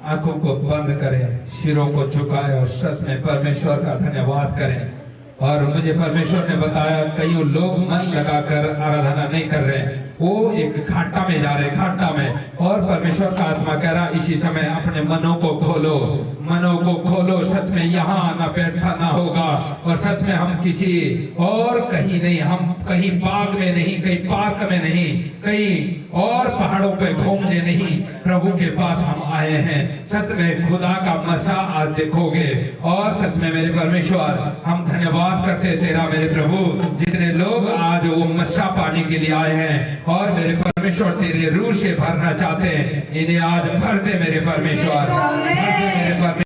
आंखों को बंद करें, सिरों को झुकाएं और सच में परमेश्वर का धन्यवाद करें। और मुझे परमेश्वर ने बताया कई लोग मन लगाकर आराधना नहीं कर रहे हैं, वो एक घाटा में जा रहे, घाटा में। और परमेश्वर का आत्मा कह रहा इसी समय अपने मनों को खोलो, मनों को खोलो। सच में यहाँ आना बैठना होगा और सच में हम किसी और कहीं नहीं, हम कहीं बाग में नहीं, कहीं पार्क में नहीं, कहीं और पहाड़ों पे घूमने नहीं, प्रभु के पास हम आए हैं। सच में खुदा का मसा आज देखोगे। और सच में मेरे परमेश्वर हम धन्यवाद करते तेरा मेरे प्रभु, जितने लोग आज वो मसा पाने के लिए आए हैं और मेरे परमेश्वर तेरे रूह से भरना चाहते हैं, इन्हें आज भर दे मेरे परमेश्वर, भर दे मेरे परमेश्वर।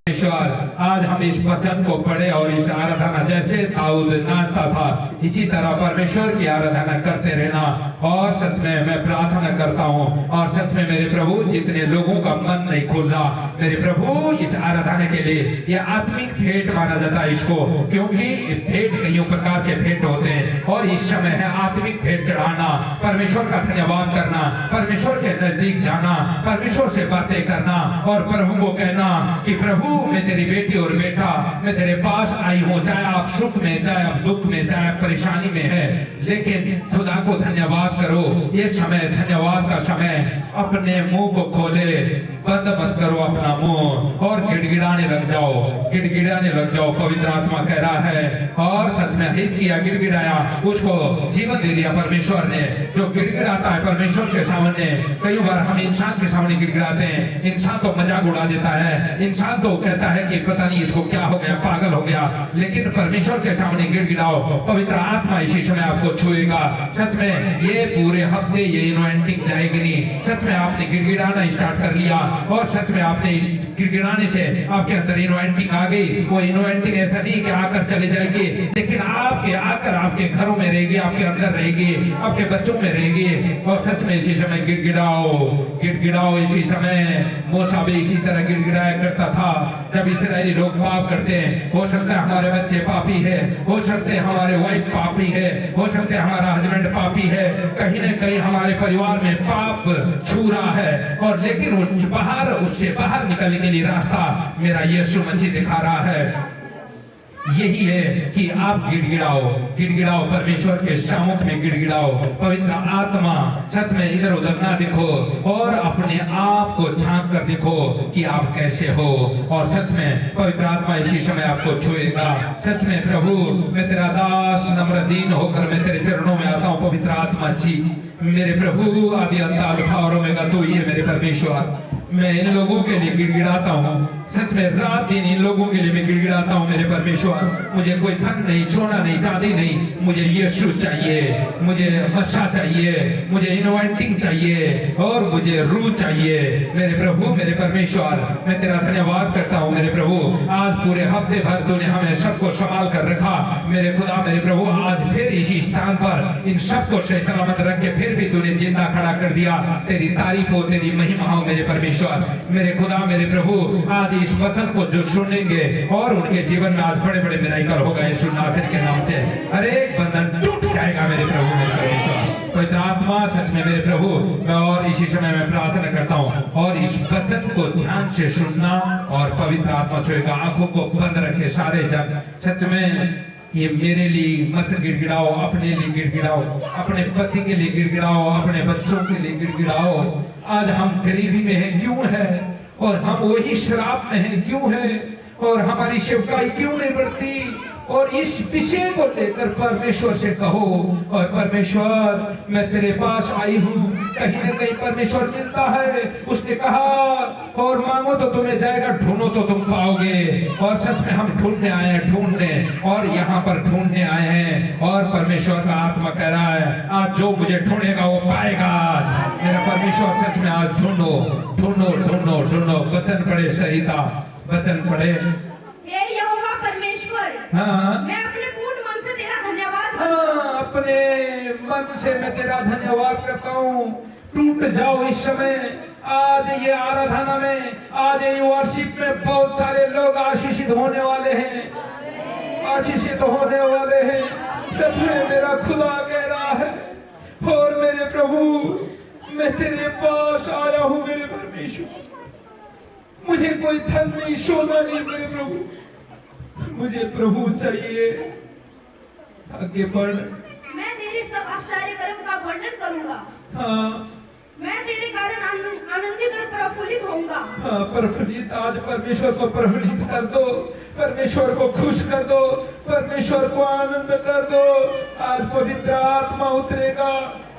आज हम इस वचन को पढ़े और इस आराधना जैसे दाऊद नाचता था इसी तरह परमेश्वर की आराधना करते रहना। और सच में मैं प्रार्थना करता हूँ और सच में मेरे प्रभु जितने लोगों का मन नहीं खुल रहा मेरे प्रभु इस आराधना के लिए, ये आत्मिक भेंट माना जाता है इसको, क्योंकि भेंट कई प्रकार के भेंट होते हैं और इस समय है आत्मिक भेंट चढ़ाना, परमेश्वर का धन्यवाद करना, परमेश्वर के नजदीक जाना, परमेश्वर से बातें करना और प्रभु को कहना कि प्रभु मैं तेरी बेटी और बेटा मैं तेरे पास आई हूँ, चाहे आप सुख में, चाहे आप दुख में, चाहे आप परेशानी में है, लेकिन खुदा को धन्यवाद करो। ये समय धन्यवाद का समय, अपने मुंह को खोले, बंद मत करो अपना मुंह और गिड़गिड़ाने लग जाओ, गिड़गिड़ाने लग जाओ। पवित्र आत्मा कह रहा है और सच में हिजकिय्याह गिड़गिड़ाया, उसको जीवन दे दिया परमेश्वर ने। जो गिड़गिड़ाता है परमेश्वर के सामने, कई बार हम इंसान के सामने गिड़गिड़ाते हैं, इंसान तो मजाक उड़ा देता है, इंसान तो कहता है कि पता नहीं इसको क्या हो गया, पागल हो गया, लेकिन परमेश्वर के सामने गिड़गिड़ाओ, पवित्र आत्मा इसी समय आपको छुएगा। सच में ये पूरे हफ्ते ये इनोवेंटिंग जाएगी नहीं, सच में आपने गिड़गिड़ाना स्टार्ट कर लिया और सच में आपने इस गिड़गिड़ाने से आपके अंदर इनोवेंटिंग आ गई। वो इनोवेंटिंग ऐसा नहीं कि आकर चले जाएगी, लेकिन आपके आकर आपके घरों में रहेगी, आपके अंदर रहेगी, आपके बच्चों में रहेगी। और सच में इसी समय गिड़गिड़ाओ, गिड़गिड़ाओ इसी समय। मूसा भी इसी तरह गिड़गिड़ाया करता था जब इस्राएली लोग पाप करते हैं। हो सकता है हमारे बच्चे पापी है, हो सकते हैं हमारे वाइफ पापी है, हो सकता है हमारा हस्बैंड पापी है, कहीं न कहीं हमारे परिवार में पाप छू रहा है, और लेकिन उससे बाहर निकलने के लिए रास्ता मेरा यीशु मसीह दिखा रहा है। यही है कि आप गिड़गिड़ाओ, गिड़गिड़ाओ, परमेश्वर के सम्मुख में गिड़गिड़ाओ। पवित्र आत्मा सच में इधर उधर ना देखो और अपने आप को झांक कर देखो कि आप कैसे हो। और सच में पवित्र आत्मा इसी समय आपको छुएगा। सच में प्रभु मैं तेरा दास नम्र दीन होकर मैं तेरे चरणों में आता हूँ। पवित्र आत्मा जी मेरे प्रभु, आदि अंत अल्फा और ओमेगा तू ही है मेरे परमेश्वर। मैं इन लोगों के लिए गिड़गिड़ाता हूँ, सच में रात दिन इन लोगों के लिए मैं गिड़गिड़ाता हूँ मेरे परमेश्वर। मुझे कोई धन नहीं, सोना नहीं, चांदी नहीं, मुझे यीशु चाहिए, मुझे मसा चाहिए, मुझे इनोवेंटिंग चाहिए और मुझे रूह चाहिए मेरे प्रभु मेरे परमेश्वर। मैं तेरा धन्यवाद करता हूँ मेरे प्रभु। आज पूरे हफ्ते भर तूने हमें सबको संभाल कर रखा मेरे खुदा मेरे प्रभु। आज फिर इसी स्थान पर इन सबको सही सलामत रख के फिर भी तूने जिंदा खड़ा कर दिया। तेरी तारीफ हो, तेरी महिमा हो मेरे परमेश्वर मेरे खुदा मेरे प्रभु। आज इस वचन को जो सुनेंगे और उनके जीवन में आज बड़े बड़े मिराकल होगा यीशु नासरी के नाम से। हर एक बंधन टूट जाएगा मेरे प्रभु मेरे परमेश्वर। पवित्र आत्मा सच में मेरे प्रभु मैं और इसी समय मैं प्रार्थना करता हूँ और इस वचन को ध्यान से सुनना और पवित्र आत्मा छुएगा। आंखों को बंद रखे सारे जग। सच में ये मेरे लिए मत गिड़गिड़ाओ, अपने लिए गिड़गिड़ाओ, अपने पति के लिए गिड़गिड़ाओ, अपने बच्चों के लिए गिड़गिड़ाओ। आज हम गरीबी में हैं क्यों है, और हम वही श्राप में हैं क्यों है, और हमारी सेवकाई क्यों नहीं बढ़ती। और इस विषय को लेकर परमेश्वर से कहो, और परमेश्वर मैं तेरे पास आई हूँ। कहीं न कहीं परमेश्वर मिलता है। उसने कहा और मांगो तो तुम्हें जाएगा, ढूंढो तो तुम पाओगे। और सच में हम ढूंढने आए हैं, ढूंढने, और यहाँ पर ढूंढने आए हैं। और परमेश्वर का आत्मा कह रहा है आज जो मुझे ढूंढेगा वो पाएगा। आज मेरा परमेश्वर सच में आज ढूंढो ढूंढो ढूंढो ढूंढो। वचन पढ़े सहिता, वचन पढ़े। हाँ, मैं अपने पूर्ण मन से तेरा धन्यवाद हाँ, अपने मन से मैं तेरा धन्यवाद करता हूँ। टूट जाओ इस समय। आज ये आराधना में, आज ये वर्शिप में बहुत सारे लोग आशीषित होने वाले हैं, आशीषित होने वाले हैं। सच में मेरा खुदा कह रहा है और मेरे प्रभु मैं तेरे पास आया हूँ मेरे परमेश्वर। मुझे कोई धन नहीं, सोना नहीं मेरे प्रभु, मुझे प्रभु चाहिए। आगे बढ़। मैं तेरे सब आश्चर्य कर्म का वर्णन करूंगा। हाँ मैं तेरे कारण आनंदित और प्रफुल्लित होऊंगा। हाँ, प्रफुल्लित। आज परमेश्वर को प्रफुल्लित कर दो, परमेश्वर को खुश कर दो, परमेश्वर को आनंद कर दो। आज पवित्र आत्मा उतरेगा,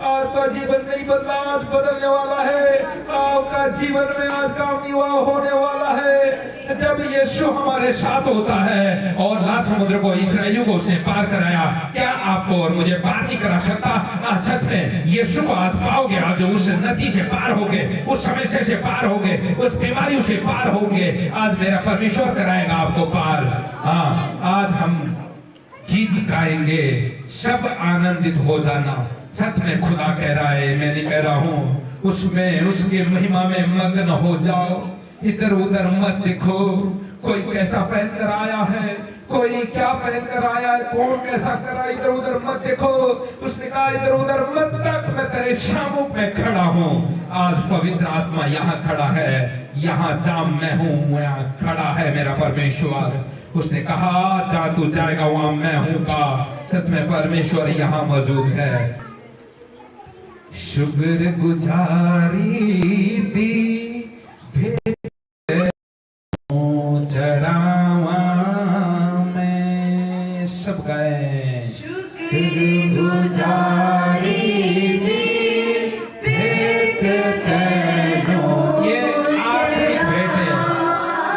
आपका जीवन नहीं बदला, आज बदलने वाला है। आपका जीवन में आज का विवाह होने वाला है। जब यीशु हमारे साथ होता है और लाल समुद्र को इस्राएलियों को उसने पार कराया, क्या आपको और मुझे पार नहीं करा सकता? आज सच में यीशु को आज पाओगे, आज उस नदी से पार होगे, उस समस्या से पार होगे, उस बीमारियों से पार होगे। आज मेरा परमेश्वर कराएगा आपको पार। हाँ, आज हम गीत गाएंगे, सब आनंदित हो जाना। सच में खुदा कह रहा है, मैं नहीं कह रहा हूं। उसमें उसकी महिमा में मग्न हो जाओ, इधर उधर मत देखो। कोई कैसा पहन कर आया है, कोई क्या पहन कर आया है, कौन कैसा करा, इधर उधर मत देखो। उसने कहा इधर उधर मत तक, मैं तेरे सामने में खड़ा हूं। आज पवित्र आत्मा यहाँ खड़ा है, यहाँ जाम मैं हूं, यहाँ खड़ा है मेरा परमेश्वर। उसने कहा जहाँ तू जाएगा वहां मैं हूँगा। सच में परमेश्वर यहाँ मौजूद है। शुक्र गुजारी दी चढ़ावा में, सब गाए। शुक्र गुजारी दी भेंट तेनो। ये आत्मिक भेंट है,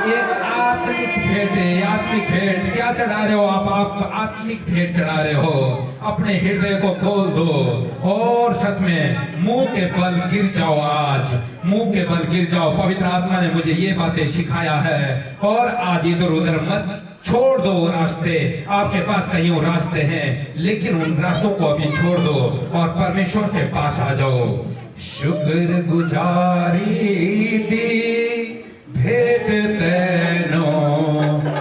ये आत्मिक भेंट है। आत्मिक भेंट क्या चढ़ा रहे हो आप आत्मिक भेंट चढ़ा रहे हो। अपने हृदय को खोल दो और सच में मुंह के बल गिर जाओ। आज मुंह के बल गिर जाओ। पवित्र आत्मा ने मुझे ये बातें सिखाया है। और आज इधर उधर मत छोड़ दो रास्ते। आपके पास कहीं और रास्ते हैं, लेकिन उन रास्तों को अभी छोड़ दो और परमेश्वर के पास आ जाओ। शुक्र गुजारी दी भेंट तेनो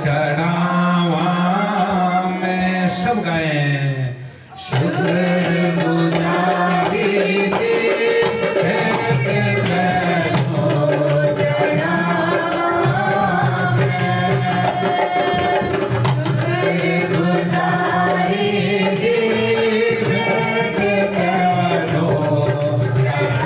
चढ़ावा में, सब गाए। शुक्र गुजारी दी भेंट तेनो चढ़ावा में, शुक्र गुजारी दी भेंट तेनो चढ़ावा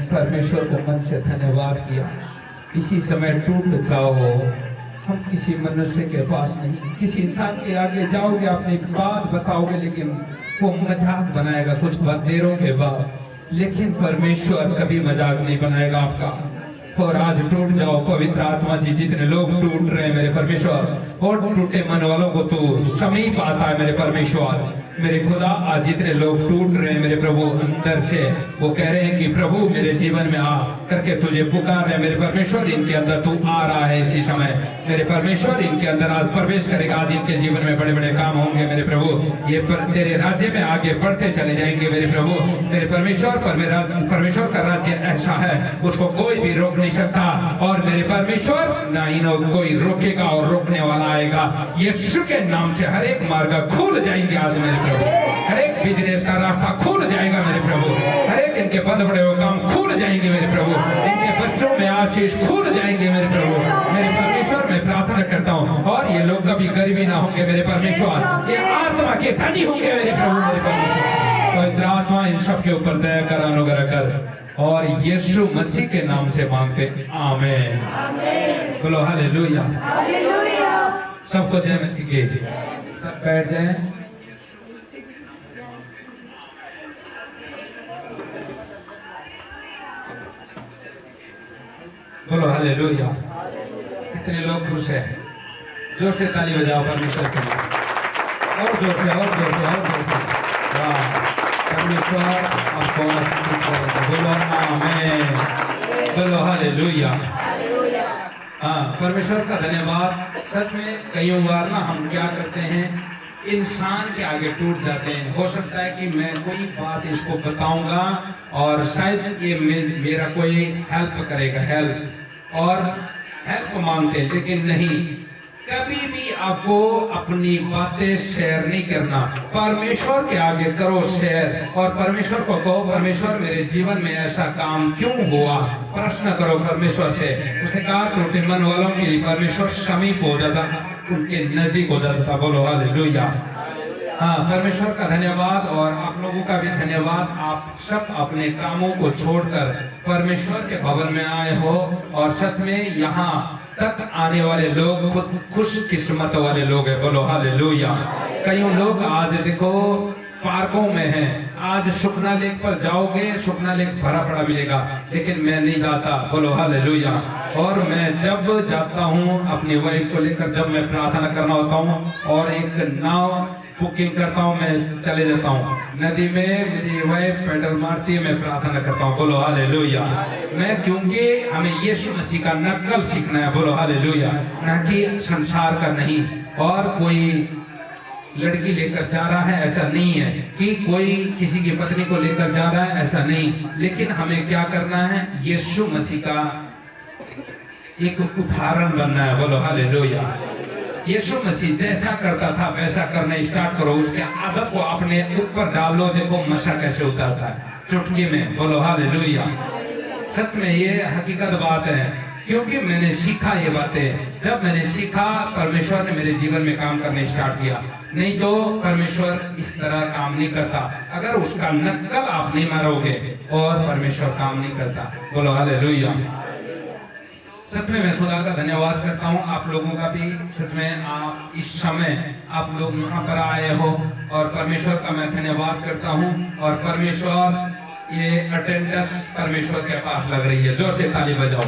परमेश्वर को मन से धन्यवाद किया। इसी समय टूट जाओ। हम किसी मनुष्य के पास नहीं, किसी इंसान के आगे जाओगे, अपनी बात बताओगे, लेकिन वो मजाक बनाएगा कुछ देरों के बाद, लेकिन परमेश्वर कभी मजाक नहीं बनाएगा आपका। और आज टूट जाओ। पवित्र आत्मा जी, जितने लोग टूट रहे हैं मेरे परमेश्वर, और टूटे मन वालों को तू समीप आता है मेरे परमेश्वर। मेरे खुदा, आज जितने लोग टूट रहे हैं मेरे प्रभु अंदर से, वो कह रहे हैं कि प्रभु मेरे जीवन में आ करके तुझे पुकार रहे हैं मेरे परमेश्वर। इनके अंदर तू आ रहा है इसी समय मेरे परमेश्वर, इनके अंदर आज प्रवेश करेगा। आज इनके जीवन में बड़े बड़े काम होंगे मेरे प्रभु। ये तेरे राज्य में आगे बढ़ते चले जाएंगे मेरे प्रभु मेरे परमेश्वर। परमेश्वर का राज्य ऐसा है, उसको कोई भी रोक नहीं सकता। और मेरे परमेश्वर, ना इन्हों कोई रोकेगा और रोकने वाला आएगा। यीशु के नाम से हर एक मार्ग खुल जाएंगे आज मेरे प्रभु। हर एक बिजनेस का रास्ता खुल जाएगा मेरे प्रभु। हर एक इनके बंद पड़े हुए काम खुल जाएंगे मेरे प्रभु। इनके बच्चों में आशीष खुल जाएंगे मेरे प्रभु मेरे परमेश्वर। मैं प्रार्थना करता हूँ, और ये लोग कभी गरीबी ना होंगे मेरे परमेश्वर। ये आत्मा के धनी होंगे मेरे प्रभु मेरे परमेश्वर। पवित्र आत्मा इन सब के ऊपर दया कर, अनुग्रह कर, और यीशु मसीह के नाम से मांगते, आमीन। बोलो हालेलुया। सबको जय मसीह की। सब बैठ जाएं। बोलो हालेलुया। कितने लोग खुश हैं? जोर से ताली बजाओ परमेश्वर के लिए, और जोर से, और जोर से, और जोर से। वाह, परमेश्वर आपको आशीष करेगा। बोलो आमीन, बोलो हालेलुया। हाँ, परमेश्वर का धन्यवाद। सच में कई बार ना हम क्या करते हैं, इंसान के आगे टूट जाते हैं। हो सकता है कि मैं कोई बात इसको बताऊंगा और शायद ये मेरा कोई हेल्प करेगा, हेल्प मांगते हैं, लेकिन नहीं, कभी भी आपको अपनी बातें शेयर नहीं करना। परमेश्वर के आगे करो शेयर, और परमेश्वर को कहो, परमेश्वर मेरे जीवन में ऐसा काम क्यों हुआ। प्रश्न करो परमेश्वर से। उसने कहा टूटे मन वालों के लिए परमेश्वर समीप हो जाता, उनके नजदीक हो जाता था। बोलो हालेलुया। हाँ, परमेश्वर का धन्यवाद, और आप लोगों का भी धन्यवाद। आप सब अपने कामों को छोड़कर परमेश्वर के भवन में आए हो, और सच में यहाँ तक आने वाले लोग खुद खुश किस्मत वाले लोग हैं। बोलो हालेलुया। कई लोग आज देखो पार्कों में हैं। आज सुखना लेक पर जाओगे, सुखना लेक भरा पड़ा मिलेगा, लेकिन मैं नहीं जाता। बोलो हालेलुया। और मैं जब जाता हूँ अपनी वाइफ को लेकर, जब मैं प्रार्थना करना होता हूँ और एक नाव बुकिंग करता हूँ, मैं चले जाता हूँ नदी में, मेरी वाइफ पैडल मारती है, मैं प्रार्थना करता हूँ। बोलो हालेलुया। मैं, क्योंकि हमें यीशु मसीह का नकल सीखना है। बोलो हालेलुया। ना कि संसार का नहीं। और कोई लड़की लेकर जा रहा है ऐसा नहीं है, कि कोई किसी की पत्नी को लेकर जा रहा है ऐसा नहीं, लेकिन हमें क्या करना है, यीशु मसीह का एक उदाहरण बनना है। बोलो हालेलुया। यीशु मसीह जैसा करता था वैसा करना स्टार्ट करो। उसके आदत को अपने ऊपर डालो। देखो मशा कैसे उतरता है चुटकी में। बोलो हालेलुया। सच में ये हकीकत बात है, क्योंकि मैंने सीखा ये बातें। जब मैंने सीखा, परमेश्वर ने मेरे जीवन में काम करने स्टार्ट किया। नहीं तो परमेश्वर इस तरह काम नहीं करता। अगर उसका नकल आप नहीं मारोगे, और परमेश्वर काम नहीं करता। बोलो हालेलुया। सच में मैं खुदा का धन्यवाद करता हूँ। आप लोगों का भी सच में, आप इस समय आप लोग यहाँ पर आए हो, और परमेश्वर का मैं धन्यवाद करता हूँ। और परमेश्वर, ये अटेंडेंस परमेश्वर के पास लग रही है। जोर से ताली बजाओ।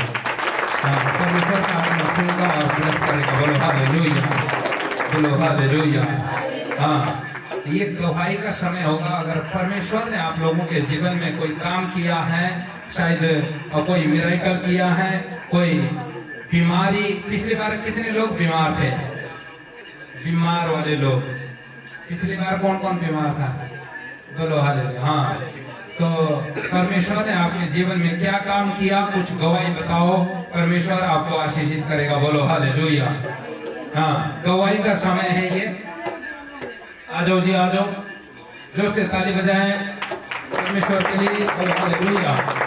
परमेश्वर का आपने सुनगा और ब्लेस करेगा। बोलो हालेलुया। बोलो हालेलुया। हाँ, ये गवाही का समय होगा। अगर परमेश्वर ने आप लोगों के जीवन में कोई काम किया है, शायद कोई मिरेकल किया है, कोई बीमारी। पिछली बार कितने लोग बीमार थे? बीमार वाले लोग। पिछली बार कौन कौन बीमार था? बोलो हालेलुया। हाँ, तो परमेश्वर ने आपके जीवन में क्या काम किया, कुछ गवाही बताओ। परमेश्वर आपको आशीषित करेगा। बोलो हालेलुया। हाँ, गवाही का समय है ये। आ जाओ जी, आ जाओ। जोर से ताली बजाएं परमेश्वर के लिए। बोलो हालेलुया।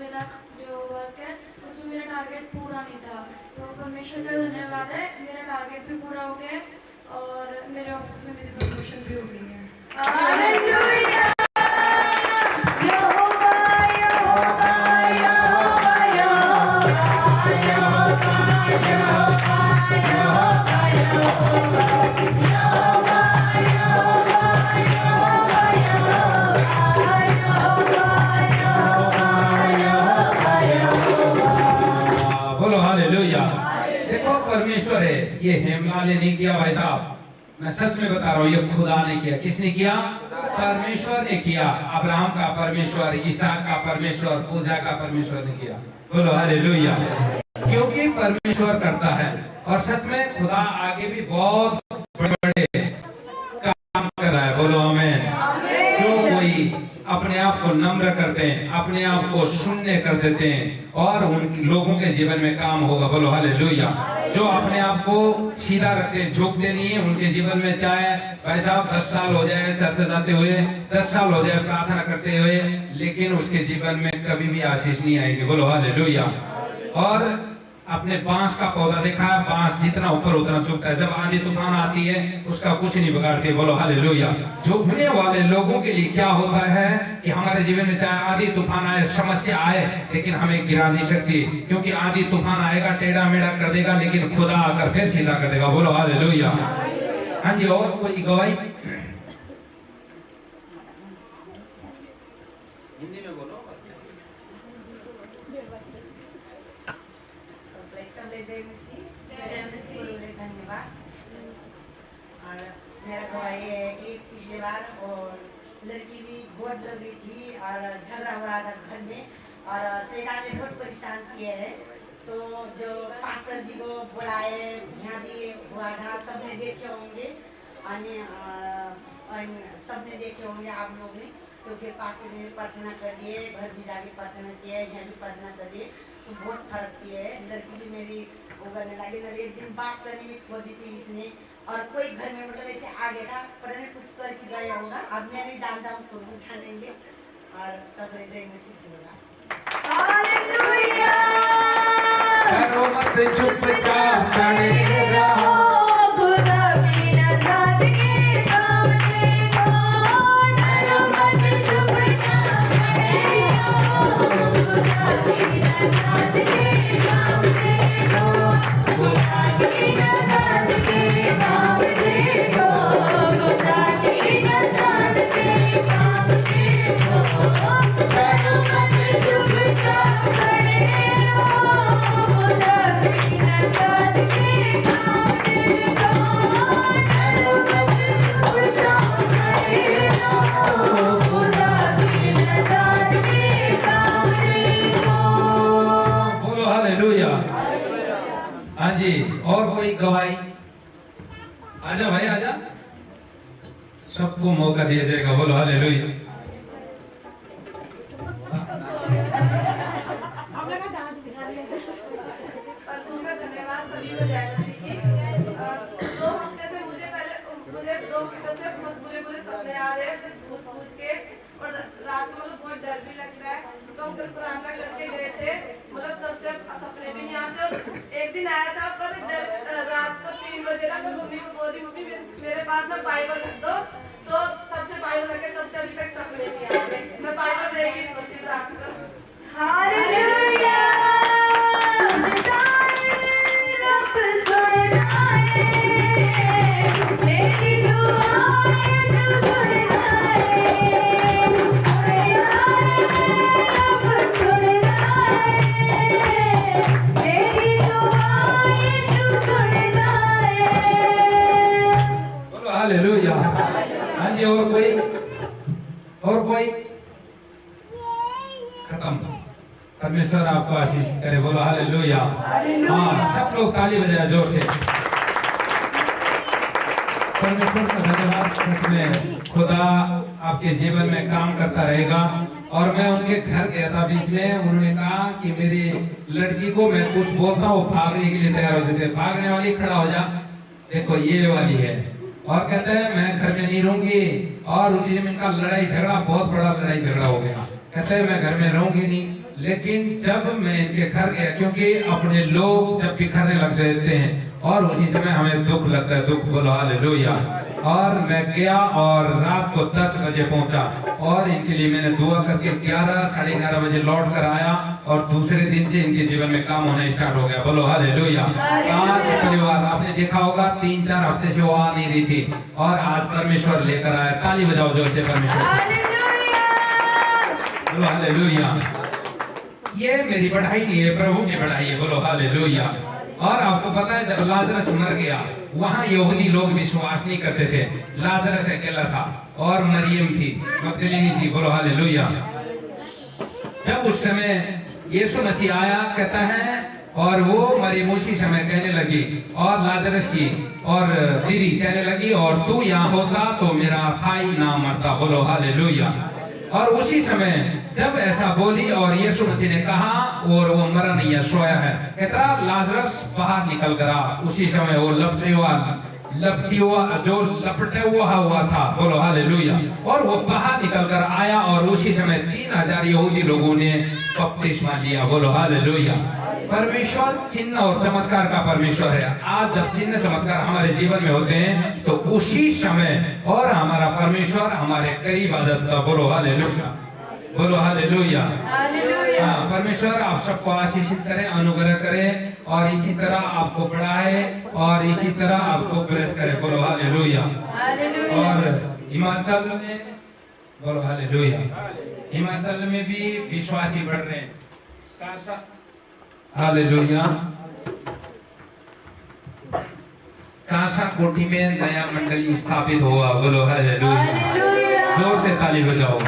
मेरा जो वर्क है उसमें मेरा टारगेट पूरा नहीं था, तो परमेश्वर का धन्यवाद है, मेरा टारगेट भी पूरा हो गया है और मेरे ऑफिस में मेरी प्रमोशन भी हो गई है। हालेलुया यहोवा यहोवा यहोवा यहोवा यहोवा बोलो हालेलुया। देखो परमेश्वर है, ये हेमला ने नहीं किया भाई साहब, मैं सच में बता रहा हूँ, ये खुदा ने किया। किसने किया? परमेश्वर ने किया। अब्राहम का परमेश्वर, इसहाक का परमेश्वर, पूजा का परमेश्वर ने किया। बोलो हालेलुया। क्योंकि परमेश्वर करता है और सच में खुदा आगे भी बहुत बड़े काम कर रहा है। बोलो आमीन। जो कोई अपने आप को नम्र करते हैं, अपने आप को शून्य कर देते हैं और उन लोगों के जीवन में काम होगा। बोलो हालेलुया। जो अपने आप को सीधा रखते हैं, झुकते नहीं है, उनके जीवन में चाहे भाई साहब 10 साल हो जाए चर्च जाते हुए, 10 साल हो जाए प्रार्थना करते हुए, लेकिन उसके जीवन में कभी भी आशीष नहीं आएगी। बोलो हालेलुया। और अपने बांस का पौधा देखा है, बांस जितना ऊपर उतना झुकता है, जब आंधी तूफान आती है उसका कुछ नहीं बिगाड़ती। बोलो हालेलुया। झुकने वाले लोगों के लिए क्या होता है कि हमारे जीवन में चाहे आंधी तूफान आए, समस्या आए, लेकिन हमें गिरा नहीं सकती, क्योंकि आंधी तूफान आएगा, टेढ़ा मेढ़ा कर देगा, लेकिन खुदा आकर फिर सीधा कर देगा। बोलो हालेलुया। हाँ जी, और कोई गवाही? हिंदी में बोलो। धन्यवाद। और मेरा गवाही है कि पिछले बार और लड़की भी बहुत लग रही थी और झगड़ा हो रहा था घर में और शैतान ने बहुत परेशान किए है। तो जो पास्टर जी को बुलाए, यहाँ भी हुआ था, सबने देखे होंगे, सबने देखे होंगे आप लोग ने। तो फिर पास्टर ने प्रार्थना कर दिए, घर भी जाके प्रार्थना किए, यहाँ भी प्रार्थना कर दिए, तो बहुत फर्क किए है। लड़की भी मेरी वो करने लगी, मेरे एक दिन बात करने में छोड़ दी थी इसने, और कोई घर में मतलब ऐसे आ गया था, पता नहीं कुछ करके गया होगा, अब मैं नहीं जानता हूँ, खुद उठा लेंगे और सब जय मसीह होगा। हालेलुया करो मत चुपचाप खड़े रहो, खुदा की नज़ात के काम देखो, डरो मत चुपचाप खड़े रहो, खुदा की नज़ात के काम देखो, खुदा की नज़ात के काम देखो, खुदा की नज़ात के काम देखो, डरो मत चुपचाप खड़े रहो, खुदा की नज़ात के काम देखो, डरो मत चुपचाप खड़े रहो, खुदा की नज़ात के काम देखो। बोलो हालेलुया। हाँ जी, और कोई गवाही? आजा भाई आजा, सबको मौका दिया जाएगा। बोलो हालेलुया। तुमका धन्यवाद सभी को जय मसीह की। 2 हफ्ते से मुझे 2 हफ्ते से बहुत बुरे सपने आ रहे हैं, भूत के, और रात में मतलब बहुत डर भी लग रहा है। तो हम कल प्रार्थना करके गए थे, मतलब तब से सपने भी नहीं आते। एक दिन आया था पर रात को 3 बजे ना मैं मम्मी को बोल रही, मम्मी मेरे पास ना बाइबल रख दो, तो तब से बाइबल रखे, तब से अभी तक सपने नहीं आ रहे। मैं बाइबल रहेगी इस वक्त प्रार्थना। हालेलुया रब सुनना है मेरी दुआएं, तू सुनना है रब सुनना है मेरी दुआएं, तू सुनना है। बोलो हालेलुया। हाँ जी, और कोई? और कोई? खत्म। परमेश्वर आपको आशीष करे। बोलो हालेलुया। हाँ, सब लोग ताली बजाया जोर से। परमेश्वर का धन्यवाद। सच में खुदा आपके जीवन में काम करता रहेगा। और मैं उनके घर गया था बीच में, उन्होंने कहा कि मेरी लड़की को मैं कुछ बोलता हूँ, भागने के लिए तैयार हो जाते, भागने वाली खड़ा हो जा, देखो ये वाली है, और कहते हैं मैं घर में नहीं रहूंगी। और उसी में इनका लड़ाई झगड़ा, बहुत बड़ा लड़ाई झगड़ा हो गया। कहते हैं मैं घर में रहूंगी नहीं, लेकिन जब मैं इनके घर गया, क्योंकि अपने लोग जब बिखरने लग जाते हैं और उसी समय हमें दुख लगता है, दुख बोलो हालेलुया। और मैं गया और रात को 10 बजे पहुंचा और इनके लिए मैंने दुआ करके 11 साढ़े 11 बजे लौट कर आया और दूसरे दिन से इनके जीवन में काम होना स्टार्ट हो गया। बोलो हालेलुया। आज परिवार आपने देखा होगा 3-4 हफ्ते से वो आ नहीं रही थी और आज परमेश्वर लेकर आया। ताली बजाओ जोर से परमेश्वर। बोलो हालेलुया। ये मेरी बढ़ाई नहीं है, प्रभु की बढ़ाई है। बोलो हालेलुया। और आपको पता है जब लाजरस मर गया, वहां यहूदी लोग विश्वास नहीं करते थे। लाजरस अकेला था और मरियम थी, मगदलीनी थी। बोलो हालेलुया। जब उस समय यीशु मसीह आया, कहता है, और वो मरियम उसी समय कहने लगी और लाजरस की और दीदी कहने लगी, और तू यहाँ होता तो मेरा भाई ना मरता। बोलो हालेलुया। और उसी समय जब ऐसा बोली और यीशु मसीह ने कहा, और वो मरा नहीं है, सोया है, कहता लाजरस बाहर निकल कर आ। उसी समय वो लपटे हुआ था। बोलो हालेलुया। और वो बाहर निकल कर आया और उसी समय 3000 यहूदी लोगों ने बपतिस्मा लिया। बोलो हालेलुया। परमेश्वर चिन्ह और चमत्कार का परमेश्वर है। आज जब चिन्ह चमत्कार हमारे जीवन में होते हैं तो उसी समय और हमारा परमेश्वर हमारे करीब आ जाता है। बोलो हालेलुया। बोलो हालेलुया। हाँ, परमेश्वर आप सबको आशीषित करे, अनुग्रह करे और इसी तरह आपको बढ़ाए और इसी तरह आपको ब्लेस करे। बोलो हालेलुया। और हिमाचल में, बोलो हालेलुया, हिमाचल में भी विश्वासी बढ़ रहे हैं। हालेलुया। कासा कोठी में नया मंडली स्थापित हुआ। बोलो हालेलुया। जोर से ताली बजाओ।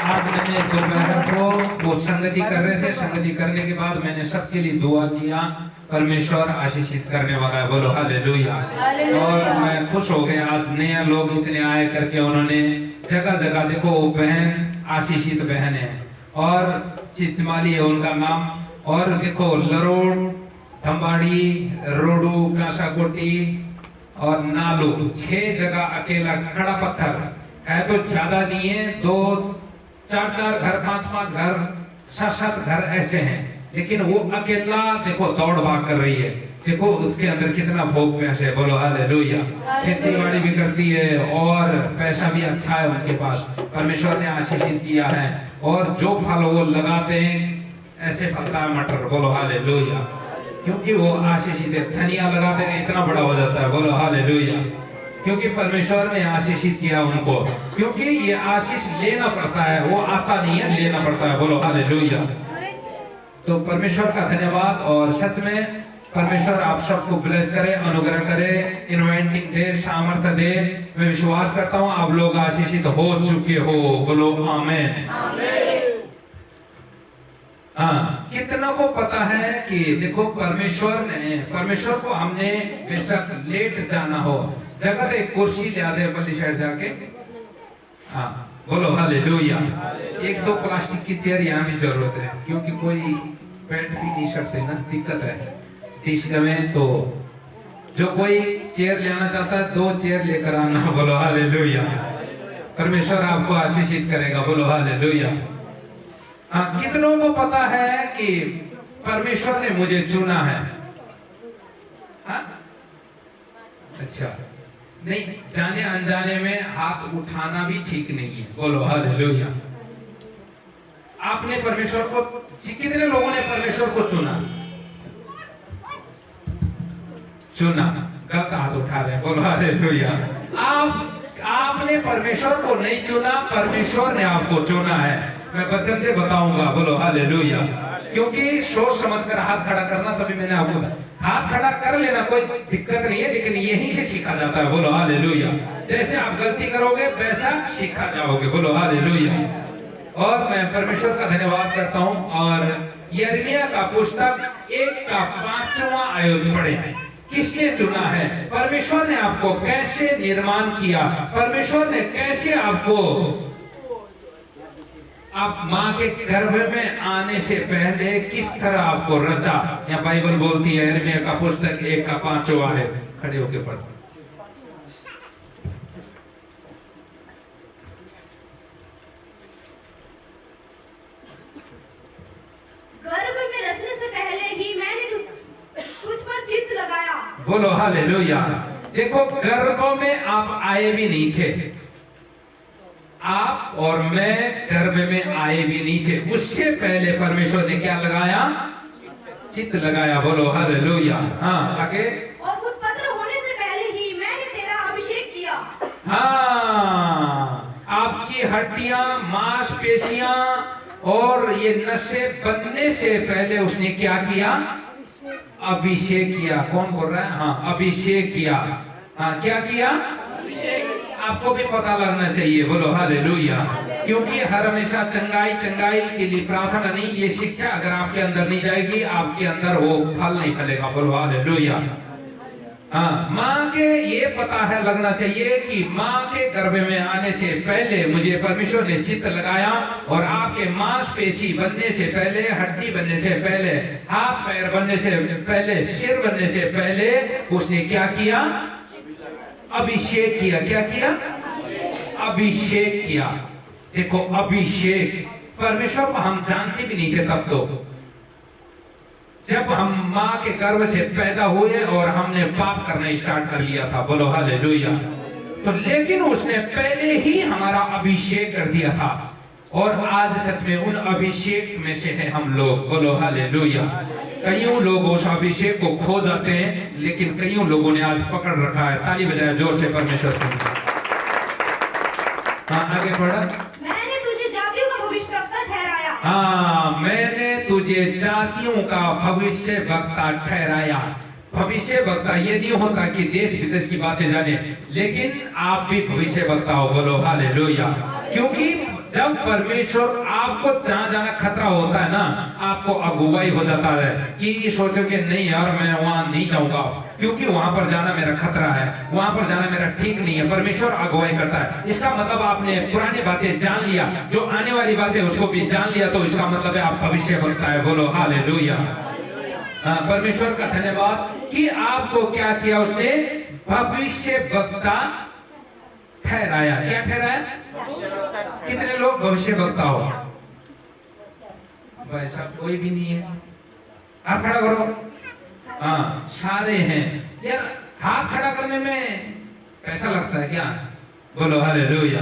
आज मैंने दोपहर को वो संगति कर रहे थे, संगति करने के बाद मैंने सबके लिए दुआ किया। परमेश्वर आशीषित करने वाला है। बोलो हालेलुया। और मैं खुश हो गया। आज नया लोग इतने आए करके उन्होंने जगह जगह देखो, बहन आशीषित बहन है और चिचमाली है उनका नाम, और देखो लरोड, थम्बाड़ी, रोडू, कासाकोटी और नालू, 6 जगह अकेला खड़ा पत्थर है तो ज्यादा नहीं है, 2-4 घर, 5-5 घर, 7-7 घर ऐसे हैं, लेकिन वो अकेला देखो दौड़ भाग कर रही है। देखो उसके अंदर कितना भोग प्यास है। बोलो हालेलुया। खेती बाड़ी भी करती है और पैसा भी अच्छा है उनके पास, परमेश्वर ने आशीषित किया है। और जो फल वो लगाते हैं ऐसे फलता है मटर। बोलो हालेलुया। क्योंकि वो आशीषित है। धनिया लगाते हैं इतना बड़ा हो जाता है। बोलो हालेलुया। क्योंकि परमेश्वर ने आशीषित किया उनको, क्योंकि ये आशीष लेना पड़ता है, वो आता नहीं है, लेना पड़ता है। बोलो हालेलुया। तो परमेश्वर का धन्यवाद। और सच में परमेश्वर आप सबको ब्लेस करे, अनुग्रह करे, इन्वेंटिंग दे, सामर्थ्य दे। मैं विश्वास करता हूँ आप लोग आशीषित हो चुके हो। बोलो आमीन। हाँ, कितना को पता है कि देखो परमेश्वर को हमने बेशक लेट जाना हो, जगह एक कुर्सी ले दे पल्ली साइड जाके। हाँ, बोलो हालेलुया। 1-2 प्लास्टिक की चेयर यहाँ भी जरूरत है, क्योंकि कोई बैठ भी नहीं सकते ना, दिक्कत है तीसरे में। तो जो कोई चेयर लेना चाहता है 2 चेयर लेकर आना। बोलो हालेलुया। परमेश्वर आपको आशीषित करेगा। बोलो हालेलुया। हाँ, कितनों को पता है कि परमेश्वर ने मुझे चुना है? हाँ? अच्छा, नहीं, जाने अनजाने में हाथ उठाना भी ठीक नहीं है। बोलो हालेलुया। आपने परमेश्वर को, कितने लोगों ने परमेश्वर को चुना? गलत हाथ उठा रहे हैं। बोलो हालेलुया। आपने परमेश्वर को नहीं चुना, परमेश्वर ने आपको चुना है। मैं वचन से बताऊंगा। बोलो हालेलुया। क्योंकि सोच समझकर हाथ खड़ा करना, तभी मैंने आपको हाथ खड़ा कर लेना कोई दिक्कत नहीं है, लेकिन यहीं से सीखा जाता है। बोलो हालेलुया। जैसे आप गलती करोगे वैसा सीखा जाओगे। बोलो हालेलुया। और मैं परमेश्वर का धन्यवाद करता हूँ। और यिर्मयाह का पुस्तक 1 का 5वां आयत पढ़े। किसने चुना है? परमेश्वर ने आपको कैसे निर्माण किया, परमेश्वर ने कैसे आपको, आप माँ के गर्भ में आने से पहले किस तरह आपको रचा। या बाइबल बोलती है, यिर्मयाह का पुस्तक 1 का 5वां है। खड़े होके पढ़। बोलो हालेलुया। देखो गर्भ में आप आए भी नहीं थे, आप और मैं गर्भ में आए भी नहीं थे, उससे पहले परमेश्वर ने क्या लगाया? चित्त लगाया। बोलो हालेलुया। हाँ आगे। और उत्पन्न होने से पहले ही मैंने तेरा अभिषेक किया। हाँ, आपकी हड्डियां, मांसपेशियां और ये नसें बनने से पहले उसने क्या किया? अभिषेक किया। कौन बोल रहा है? हाँ, अभिषेक किया। हाँ, क्या किया? आपको भी पता लगना चाहिए। बोलो हालेलुया। क्योंकि हर हमेशा चंगाई के लिए प्रार्थना नहीं, ये शिक्षा अगर आपके अंदर नहीं जाएगी, आपके अंदर वो फल नहीं फलेगा। बोलो हालेलुया। हाँ, माँ के ये पता है लगना चाहिए कि माँ के गर्भ में आने से पहले मुझे परमेश्वर ने चित्त लगाया, और आपके मांसपेशी बनने से पहले, हड्डी बनने से पहले, हाथ पैर बनने से पहले, सिर बनने से पहले उसने क्या किया? अभिषेक किया। क्या किया? अभिषेक किया। देखो अभिषेक, परमेश्वर को हम जानते भी नहीं थे तब तो, जब हम माँ के गर्भ से पैदा हुए और हमने पाप करना स्टार्ट कर लिया था। बोलो हालेलुया। तो लेकिन उसने पहले ही हमारा अभिषेक कर दिया था, और आज सच में उन अभिषेक में से हैं हम लोग। बोलो हालेलुया। कईयों लोग उस अभिषेक को खो जाते हैं, लेकिन कईयों लोगों ने आज पकड़ रखा है। ताली बजाए जोर से परमेश्वर को। हाँ आगे पढ़ा। मैंने तुझे जातियों का भविष्यवक्ता ठहराया। हाँ, मैंने तुझे जातियों का भविष्य वक्ता ठहराया। भविष्य वक्ता ये नहीं होता कि देश विदेश की बातें जाने, लेकिन आप भी भविष्य वक्ता हो। बोलो हालेलुया। क्योंकि जब परमेश्वर, आपको जहां जाना खतरा होता है ना, आपको अगुवाई हो जाता है कि सोचो कि नहीं यार मैं वहां नहीं जाऊंगा, क्योंकि वहां पर जाना मेरा खतरा है, वहां पर जाना मेरा ठीक नहीं है। परमेश्वर अगुवाई करता है। इसका मतलब आपने पुरानी बातें जान लिया, जो आने वाली बातें उसको भी जान लिया, तो इसका मतलब है आप भविष्य वक्ता है। बोलो हालेलुया। हाँ, परमेश्वर का धन्यवाद कि आपको क्या किया? उसने भविष्य वक्ता ठहराया। क्या ठहराया? कितने लोग भविष्य वक्ता हो? भाई साहब कोई भी नहीं है। हाथ खड़ा करो। हाँ सारे हैं यार। हाथ खड़ा करने में पैसा लगता है क्या? बोलो हालेलुया।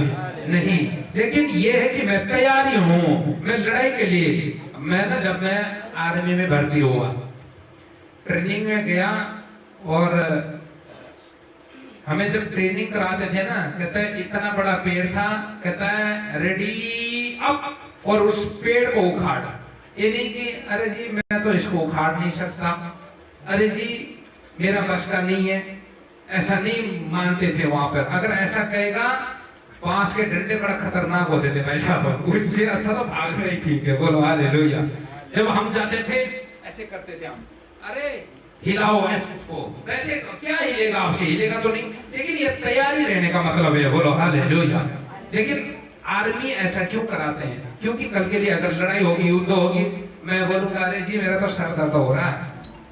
नहीं, लेकिन ये है कि मैं तैयारी हूँ, मैं लड़ाई के लिए। मैं ना, जब मैं आर्मी में भर्ती हुआ, ट्रेनिंग में गया, और हमें जब ट्रेनिंग कराते थे ना, कहता है इतना बड़ा पेड़ था, कहता है रेडी अप, और उस पेड़ को उखाड़। ये नहीं कि अरे जी मैं तो इसको उखाड़ नहीं सकता, अरे जी मेरा बस का नहीं है, ऐसा नहीं मानते थे वहां पर। अगर ऐसा कहेगा, बांस के डंडे बड़ा खतरनाक होते थे भाई साहब, उससे अच्छा तो भागना ही ठीक है। बोलो हालेलुया। जब हम जाते थे ऐसे करते थे हम, अरे हिलाओ इसको, वैसे क्या हिलेगा आपसे? हिलेगा तो नहीं, लेकिन ये तैयारी रहने का मतलब है। बोलो हालेलुया। लेकिन आर्मी ऐसा क्यों कराते हैं? क्योंकि कल के लिए अगर लड़ाई होगी, युद्ध होगी, मैं बोलूंगा अरे जी मेरा तो सर दर्द हो रहा है,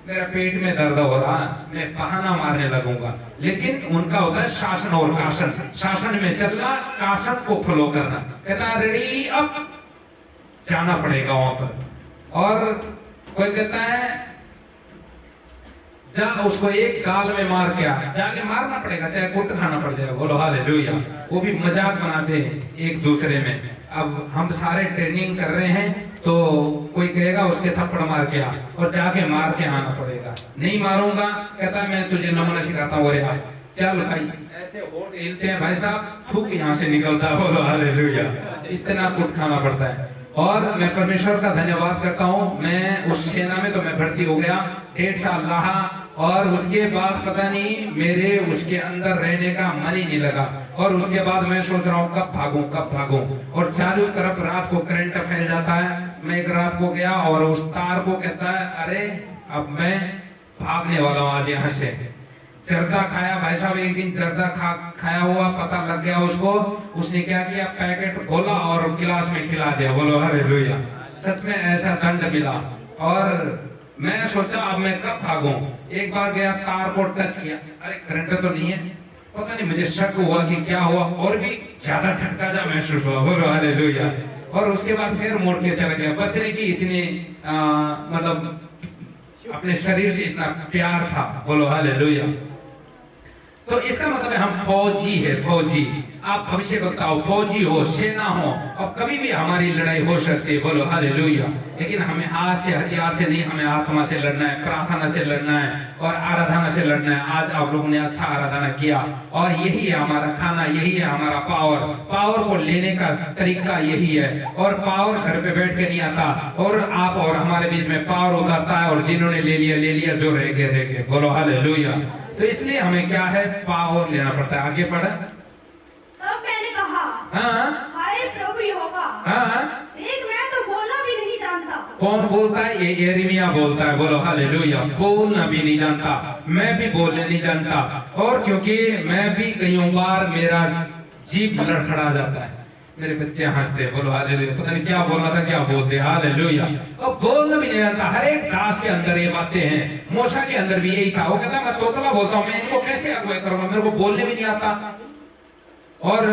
मेरा पेट में दर्द हो रहा है, मैं बहाना मारने लगूंगा। लेकिन उनका होता है शासन और कासन। शासन में चलना, कासन को फॉलो करना। कहता रेडी अब जाना पड़ेगा वहां पर। और कोई कहता है जा उसको एक गाल में मार के आ, जाके मारना पड़ेगा, चाहे कुट खाना पड़ जाएगा। बोलो हालेलुया। वो भी मजाक बनाते हैं एक दूसरे में। अब हम सारे ट्रेनिंग कर रहे हैं, तो कोई कहेगा उसके थप्पड़ मार के आ, और जाके मार के आना पड़ेगा। नहीं मारूंगा, कहता मैं तुझे नमूना सिखाता हूँ। अरे चल भाई, ऐसे होठ हिलते हैं भाई साहब, थूक यहाँ से निकलता है। बोलो हालेलुया। इतना कुट खाना पड़ता है। और मैं परमेश्वर का धन्यवाद करता हूँ, मैं उस सेना में तो मैं भर्ती हो गया, 1.5 साल रहा, और उसके बाद पता नहीं मेरे उसके अंदर रहने का मन ही नहीं लगा। और उसके बाद मैं सोच रहा हूँ कब भागूं। और चारों तरफ रात को करंट फैल जाता है। मैं एक रात को गया और उस तार को कहता है अरे अब मैं भागने वाला हूँ आज यहाँ से। जर्दा खाया भाई साहब, एक दिन जर्दा खाया हुआ पता लग गया उसको। उसने क्या किया, पैकेट खोला और गिलास में खिला दिया। बोलो हालेलुया। सच में ऐसा दंड मिला। और मैं सोचा अब मैं कब भागूं। एक बार गया, तार को टच किया, अरे करंट तो नहीं है। पता नहीं मुझे शक हुआ कि क्या हुआ, और भी ज्यादा झटका जा महसूस हुआ। बोलो हालेलुया। और उसके बाद फिर मोड़ के चला गया। बचने की इतनी मतलब अपने शरीर से इतना प्यार था। बोलो हालेलुया। तो इसका मतलब है हम फौजी है, फौजी। आप भविष्य बताओ, फौजी हो, सेना हो, और कभी भी हमारी लड़ाई हो सकती है। बोलो हालेलुया। लेकिन हमें हाथ से, हथियार से नहीं, हमें आत्मा से लड़ना है, प्रार्थना से लड़ना है और आराधना से लड़ना है। आज आप लोगों ने अच्छा आराधना किया और यही है हमारा खाना, यही है हमारा पावर। पावर को लेने का तरीका यही है। और पावर घर पे बैठ के नहीं आता, और आप और हमारे बीच में पावर उतरता है, और जिन्होंने ले लिया, जो रह गए। बोलो हालेलुया। तो इसलिए हमें क्या है, पावर लेना पड़ता है। आगे बढ़ा। तब मैंने कहा, हाँ हाय प्रभु यहोवा, हाँ। देख मैं तो बोलना भी नहीं जानता। कौन बोलता है? ये यिर्मयाह बोलता है। बोलो हालेलुया। बोलना भी नहीं जानता, मैं भी बोलने नहीं जानता, और क्योंकि मैं भी कई बार मेरा जीभ लड़खड़ा जाता है। मेरे बच्चे हंसते हैं। बोलो हालेलुया। पता नहीं क्या बोलना था, क्या बोलते। हालेलुया। और बोलना भी नहीं जानता। हर एक दास के अंदर ये बातें हैं। मूसा के अंदर भी यही था। वो कहता मैं तोतला बोलता हूँ, मैं इनको कैसे अगुवाई करूंगा, मेरे को बोलने भी नहीं आता, और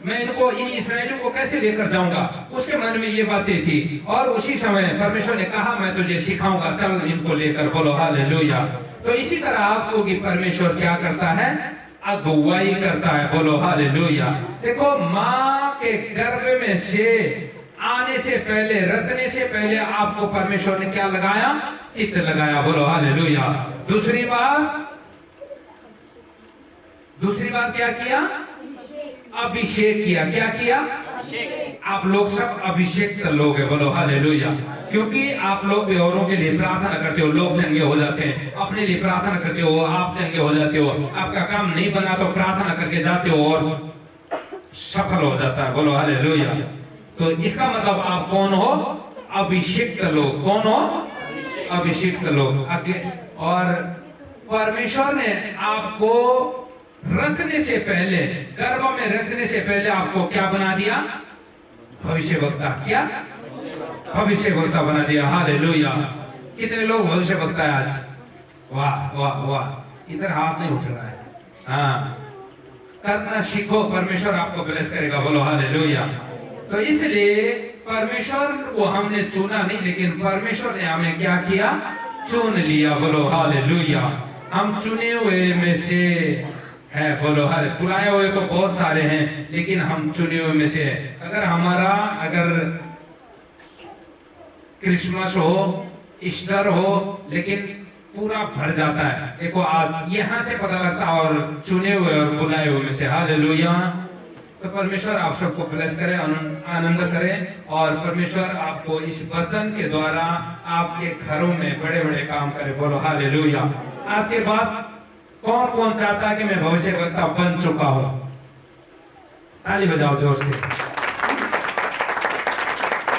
मैं इनको, इन इस्राएलियों को कैसे लेकर जाऊंगा। उसके मन में ये बातें थी, और उसी समय परमेश्वर ने कहा मैं तुझे सिखाऊंगा, चल इनको लेकर। बोलो हालेलुया। तो इसी तरह आपको कि परमेश्वर क्या करता है, अगुवाई करता है। बोलो हालेलुया। देखो, माँ के गर्भ में से आने से पहले, रचने से पहले आपको परमेश्वर ने क्या लगाया, चित्त लगाया। बोलो हालेलुया। दूसरी बात क्या किया, अभिषेक किया। क्या किया? आप लोग सब अभिषेक लोग हैं। बोलो हालेलुया। क्योंकि आप लोग औरों के लिए प्रार्थना करते हो, लोग चंगे हो जाते हैं। अपने लिए प्रार्थना करते हो, आप चंगे हो जाते हो। आपका काम नहीं बना तो प्रार्थना करके जाते हो और सफल हो जाता है। बोलो हालेलुया। तो इसका मतलब आप कौन हो, अभिषिक्त लोग। कौन हो? अभिषिक्त लोग। आगे, और परमेश्वर ने आपको रचने से पहले, गर्भ में रचने से पहले आपको क्या बना दिया, भविष्यवक्ता। क्या? भविष्यवक्ता बना दिया। हालेलुया। कितने लोग भविष्यवक्ता है आज? वाह वाह वाह। इधर हाथ नहीं उठ रहा है। हाँ, करना सीखो, परमेश्वर आपको ब्लेस करेगा। बोलो हालेलुया। तो इसलिए परमेश्वर को हमने चुना नहीं, लेकिन परमेश्वर ने हमें क्या किया, चुन लिया। बोलो हालेलुया। हम चुने हुए में से है। बोलो हर बुलाए हुए तो बहुत सारे हैं, लेकिन हम चुने हुए में से है। अगर क्रिसमस हो, ईस्टर हो, लेकिन पूरा भर जाता है। देखो आज यहाँ से पता लगता है, और चुने हुए और बुलाए हुए में से। हालेलुया। तो परमेश्वर आप सबको ब्लेस करे, आनंद करे, और परमेश्वर आपको इस वचन के द्वारा आपके घरों में बड़े बड़े काम करे। बोलो हालेलुया। आज के बाद कौन कौन चाहता है कि मैं भविष्यवक्ता बन चुका हूं? ताली बजाओ जोर से।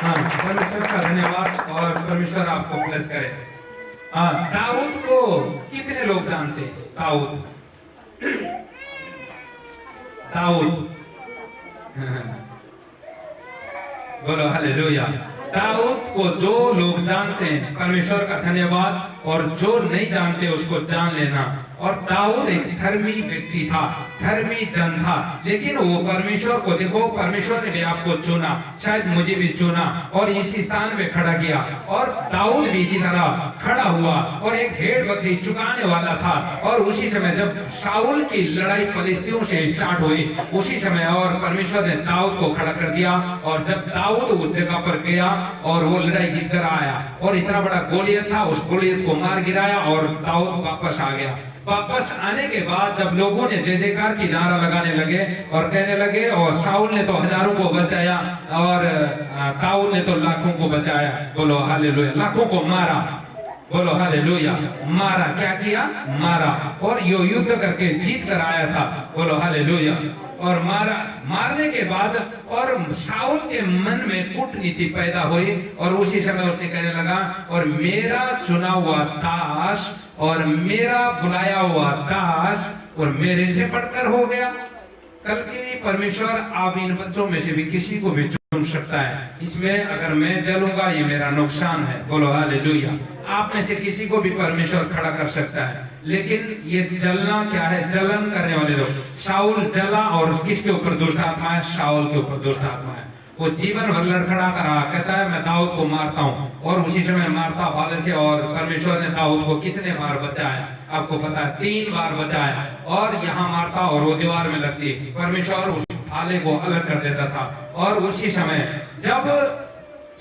हाँ, परमेश्वर का धन्यवाद, और परमेश्वर आपको ब्लेस करे। हाँ, दाऊद को कितने लोग जानते हैं? दाऊद बोलो हालेलुया। दाऊद को जो लोग जानते हैं, परमेश्वर का धन्यवाद, और जो नहीं जानते उसको जान लेना। और दाऊद एक धर्मी व्यक्ति था, धर्मी जन था, लेकिन वो परमेश्वर को, देखो परमेश्वर ने भी आपको चुना, शायद मुझे भी चुना, और इसी स्थान पे खड़ा किया। और दाऊद भी इसी तरह खड़ा हुआ, और एक भेड़ बकरी चुकाने वाला था। और उसी समय जब शाऊल की लड़ाई फलिस्तियों से स्टार्ट हुई, उसी समय और परमेश्वर ने दाऊद को खड़ा कर दिया। और जब दाऊद उस जगह पर गया और वो लड़ाई जीत कर आया, और इतना बड़ा गोलियत था, उस गोलियत को मार गिराया, और दाऊद वापस आ गया। वापस आने के बाद जब लोगों ने जय जयकार की नारा लगाने लगे और कहने लगे, और शाऊल ने तो हजारों को बचाया, और दाऊद ने तो लाखों को बचाया। बोलो हालेलुया। लाखों को मारा। बोलो हालेलुया। मारा। क्या किया? मारा। और यो युद्ध करके जीत कर आया था। बोलो हालेलुया। और मारने के बाद और शाऊल के मन में कूटनीति पैदा हुई, और उसी समय उसने कहने लगा, और मेरा चुना हुआ दास और मेरा बुलाया हुआ दास और मेरे से बढ़कर हो गया। कल के लिए परमेश्वर आप इन बच्चों में से भी किसी को भी चुन सकता है। इसमें अगर मैं जलूंगा ये मेरा नुकसान है। बोलो हालेलुया। आप में से किसी को भी परमेश्वर खड़ा कर सकता है, लेकिन ये जलना क्या है? जलन करने वाले लोग। शाऊल जला, और किसके ऊपर दुष्ट आत्मा है? शाऊल के ऊपर दुष्ट आत्मा है। वो जीवन भर लड़खड़ाता रहा, कहता है मैं दाऊद को मारता हूँ, और उसी समय मारता भाले से। और परमेश्वर ने दाऊद को कितने बार बचाया आपको पता है, 3 बार बचाया। और यहाँ मारता और वो दीवार में लगती, परमेश्वर उस भाले को अलग कर देता था। और उसी समय जब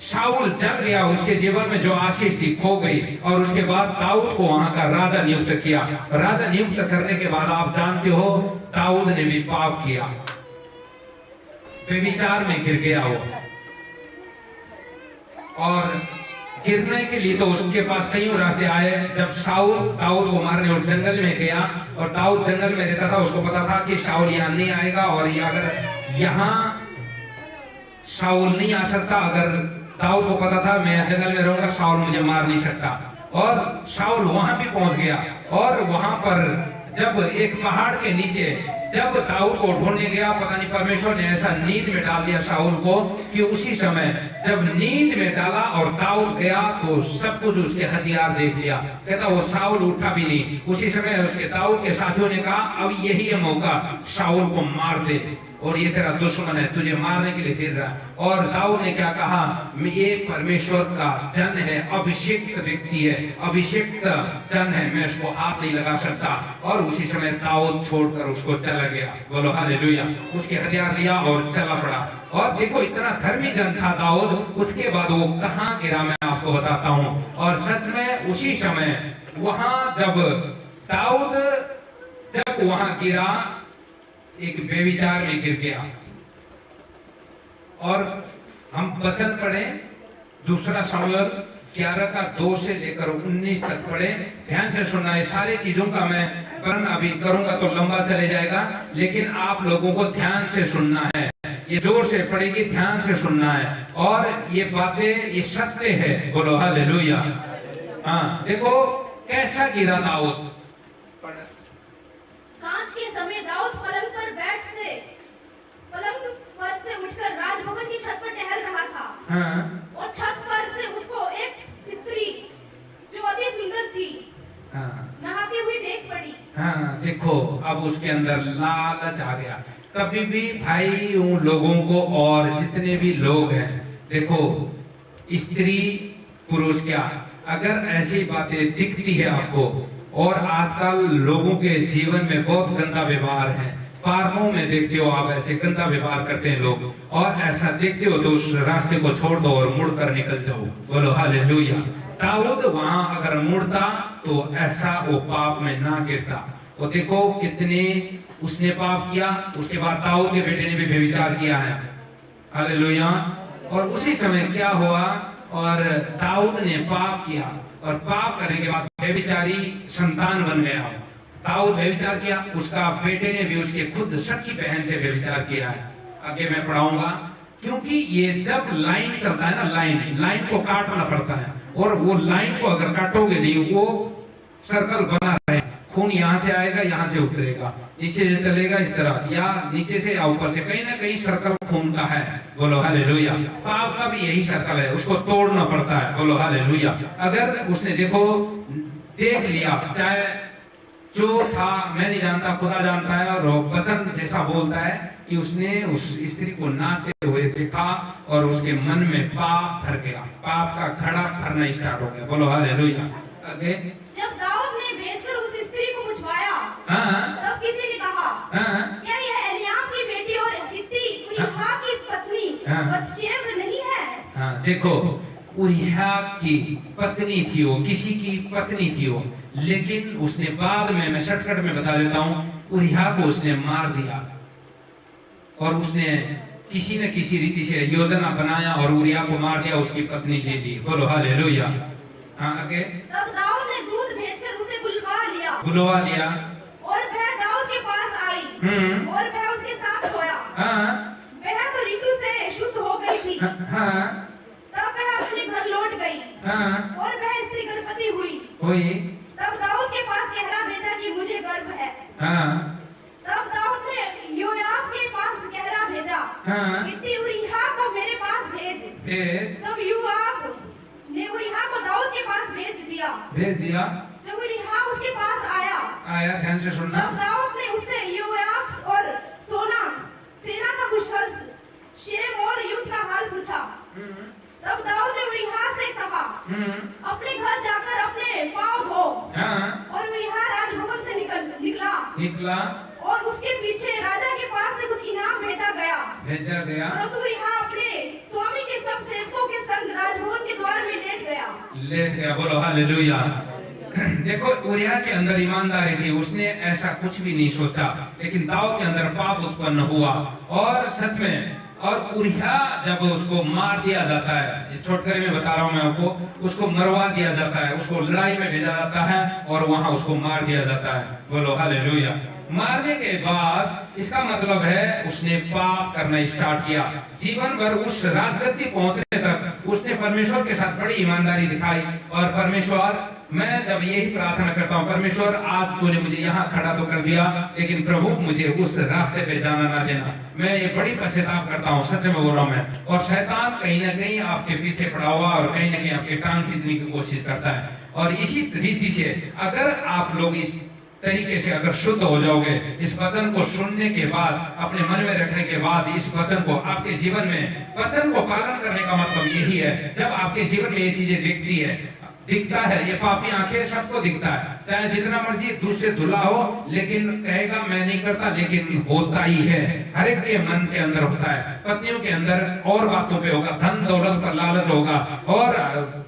शाऊल जल गया, उसके जीवन में जो आशीष थी खो गई, और उसके बाद दाऊद को वहां का राजा नियुक्त किया। राजा नियुक्त करने के बाद आप जानते हो दाऊद ने भी पाप किया, व्यभिचार में गिर गया वो। और गिरने के लिए तो उसके पास कई रास्ते आए। जब शाऊल दाऊद को मारने उस जंगल में गया, और दाऊद जंगल में रहता था, उसको पता था कि शाऊल यहाँ नहीं आएगा, और अगर यहाँ शाऊल नहीं आ सकता, अगर दाऊद को पता था मैं जंगल में रहूंगा, शाऊल मुझे मार नहीं सकता। और शाऊल वहां भी पहुंच गया, और वहां पर जब एक पहाड़ के नीचे जब दाऊद को ढूंढने गया, पता नहीं परमेश्वर ने ऐसा नींद में डाल दिया शाऊल को कि उसी समय जब नींद में डाला और दाऊद गया तो सब कुछ उसके हथियार देख लिया। कहता वो शाऊल उठा भी नहीं। उसी समय उसके दाऊद के साथियों ने कहा अब यही है मौका, शाऊल को मार दे, और ये तेरा दुश्मन है, तुझे मारने के लिए फिर रहा। और दाऊद ने क्या कहा, ये परमेश्वर का जन है, अभिषिक्त व्यक्ति है, अभिषिक्त जन है, मैं उसको हाथ नहीं लगा सकता। और उसी समय दाऊद छोड़कर उसको चला गया। बोलो हालेलुया। उसके हथियार लिया और चला पड़ा। और देखो इतना धर्मी जन था दाऊद, उसके बाद वो कहां गिरा मैं आपको बताता हूं। और सच में उसी समय वहां जब दाऊद जब वहां गिरा, एक व्यभिचार में गिर गया। और हम वचन पढ़े, दूसरा शमूएल 11 का 2 से लेकर 19 तक पढ़े। ध्यान से सुनना है, सारी चीजों का मैं वर्णन अभी करूंगा तो लंबा चले जाएगा, लेकिन आप लोगों को ध्यान से सुनना है। ये जोर से पढ़ेगी, ध्यान से सुनना है, और ये बातें ये सत्य है। बोलो हालेलुया। हाँ देखो कैसा गिरा दाऊद। सांझ के समय दाऊद पलंग पर से उठकर राजभवन की छत पर टहल रहा था। हाँ। और छत पर से उसको एक स्त्री जो अति सुंदर थी नहाती हुई देख पड़ी। हाँ देखो अब उसके अंदर लालच आ गया। कभी भी भाई उन लोगों को, और जितने भी लोग हैं, देखो स्त्री पुरुष क्या, अगर ऐसी बातें दिखती है आपको, और आजकल लोगों के जीवन में बहुत गंदा व्यवहार है, पार्कों में देखते हो आप ऐसे गंदा व्यवहार करते हैं लोग, और ऐसा देखते हो तो उस रास्ते को छोड़ दो और मुड़कर निकल जाओ। बोलो हालेलुया। दाऊद वहां अगर मुड़ता तो ऐसा वो पाप में ना गिरता। वो देखो कितने उसने पाप किया। उसके बाद दाऊद के बेटे ने भी व्यभिचार किया है। हालेलुया। और उसी समय क्या हुआ, और दाऊद ने पाप किया, और पाप करने के बाद व्यभिचारी संतान बन गया। दाऊद व्यभिचार किया, उसका बेटे ने भी उसके खुद सखी बहन से व्यभिचार किया है। आगे मैं पढ़ाऊंगा, क्योंकि ये जब लाइन चलता है ना, लाइन को काटना पड़ता है, और वो लाइन को अगर काटोगे नहीं, वो सर्कल बना रहे, खून यहाँ से आएगा, यहाँ से उतरेगा, नीचे से चलेगा इस तरह, या नीचे से या ऊपर से, कहीं ना कहीं सर्कल खून का है। बोलो हालेलुया। पाप का भी यही सर्कल है, उसको तोड़ना पड़ता है। बोलो हालेलुया। अगर उसने देखो देख लिया, चाहे जो था मैं नहीं जानता, खुदा जानता है, और वचन जैसा बोलता है कि उसने उस स्त्री को नहाते हुए देखा, और उसके मन में पाप भर गया, पाप का घड़ा भरना स्टार्ट हो गया। बोलो हालेलुया। आगे जब दाऊद ने भेजकर उस स्त्री को पूछवाया, तब किसी ने कहा, क्या यह एलियाम की बेटी और हित्ती उरिय्याह की पत्नी बत्शेबा नहीं है? हाँ देखो उरिय्याह की पत्नी थी वो, किसी की पत्नी थी वो, लेकिन उसने बाद में, मैं शॉर्टकट में बता देता हूँ, उरिय्याह को उसने मार दिया, और उसने किसी न किसी रीति से योजना बनाया और उरिय्याह को मार दिया, उसकी पत्नी ले ली। बोलो हालेलुया। हाँ आगे। तब दाऊद ने दूत भेजकर उसे बुलवा लिया, और वह दाऊद के पास आई, और वह उसके साथ सोया। वह तो ऋतु से शुद्ध हो गई थी। तब वह अपने घर लौट गई, और वह स्त्री गर्भवती हुई। तब दाऊद के पास कहला भेजा कि मुझे गर्भ है। तब दाऊद ने योआब के पास कहला भेजा कि उरिय्याह को मेरे पास भेज। तब योआब ने उरिय्याह को दाऊद के पास भेज दिया। जब उरिय्याह उसके पास आया, ध्यान से सुनना। तब दाऊद ने उससे योआब और सेना का कुशल शेम और युद्ध का तब दाऊद ने उरिय्याह से कहा, अपने घर जाकर अपने पाँव धो। और उरिय्याह राजभवन से निकला और उसके पीछे राजा के पास से कुछ इनाम भेजा गया। और उरिय्याह अपने स्वामी के सब सेवकों के संग राजभवन के द्वार में लेट गया। बोलो हालेलुया। देखो उरिय्याह के अंदर ईमानदारी थी, उसने ऐसा कुछ भी नहीं सोचा, लेकिन दाऊद के अंदर पाप उत्पन्न हुआ और सच में और उरिय्याह जब उसको मार दिया जाता है, छोटकरी में बता रहा हूं मैं आपको, उसको मरवा दिया जाता है, उसको लड़ाई में भेजा जाता है और वहां उसको मार दिया जाता है। बोलो हालेलुया। मारने के बाद इसका मतलब है उसने पाप करना स्टार्ट किया। जीवन भर उस राजगद्दी पहुंचने तक उसने परमेश्वर के साथ बड़ी ईमानदारी दिखाई। और परमेश्वर, मैं जब यही प्रार्थना करता हूँ, परमेश्वर आज तूने मुझे यहाँ खड़ा तो कर दिया, लेकिन प्रभु मुझे उस रास्ते पे जाना ना देना। मैं ये बड़ी पश्चाताप करता हूँ, सच में बोल रहा हूँ मैं। और शैतान कहीं ना कहीं आपके पीछे पड़ा हुआ और कहीं ना कहीं आपके टांग खींचने की कोशिश करता है। और इसी रीति से अगर आप लोग इस तरीके से अगर शुद्ध हो जाओगे, इस वचन को सुनने के बाद, अपने मन में रखने के बाद, इस वचन को आपके जीवन में, वचन को पालन करने का मतलब यही है, जब आपके जीवन में ये चीजें दिखता है, ये पापी आंखें सबको दिखता है, चाहे जितना मर्जी दूध से धुला हो, लेकिन कहेगा मैं नहीं करता, लेकिन होता ही है। हर एक के मन के अंदर होता है, पत्नियों के अंदर और बातों पे होगा, धन दौलत पर लालच होगा, और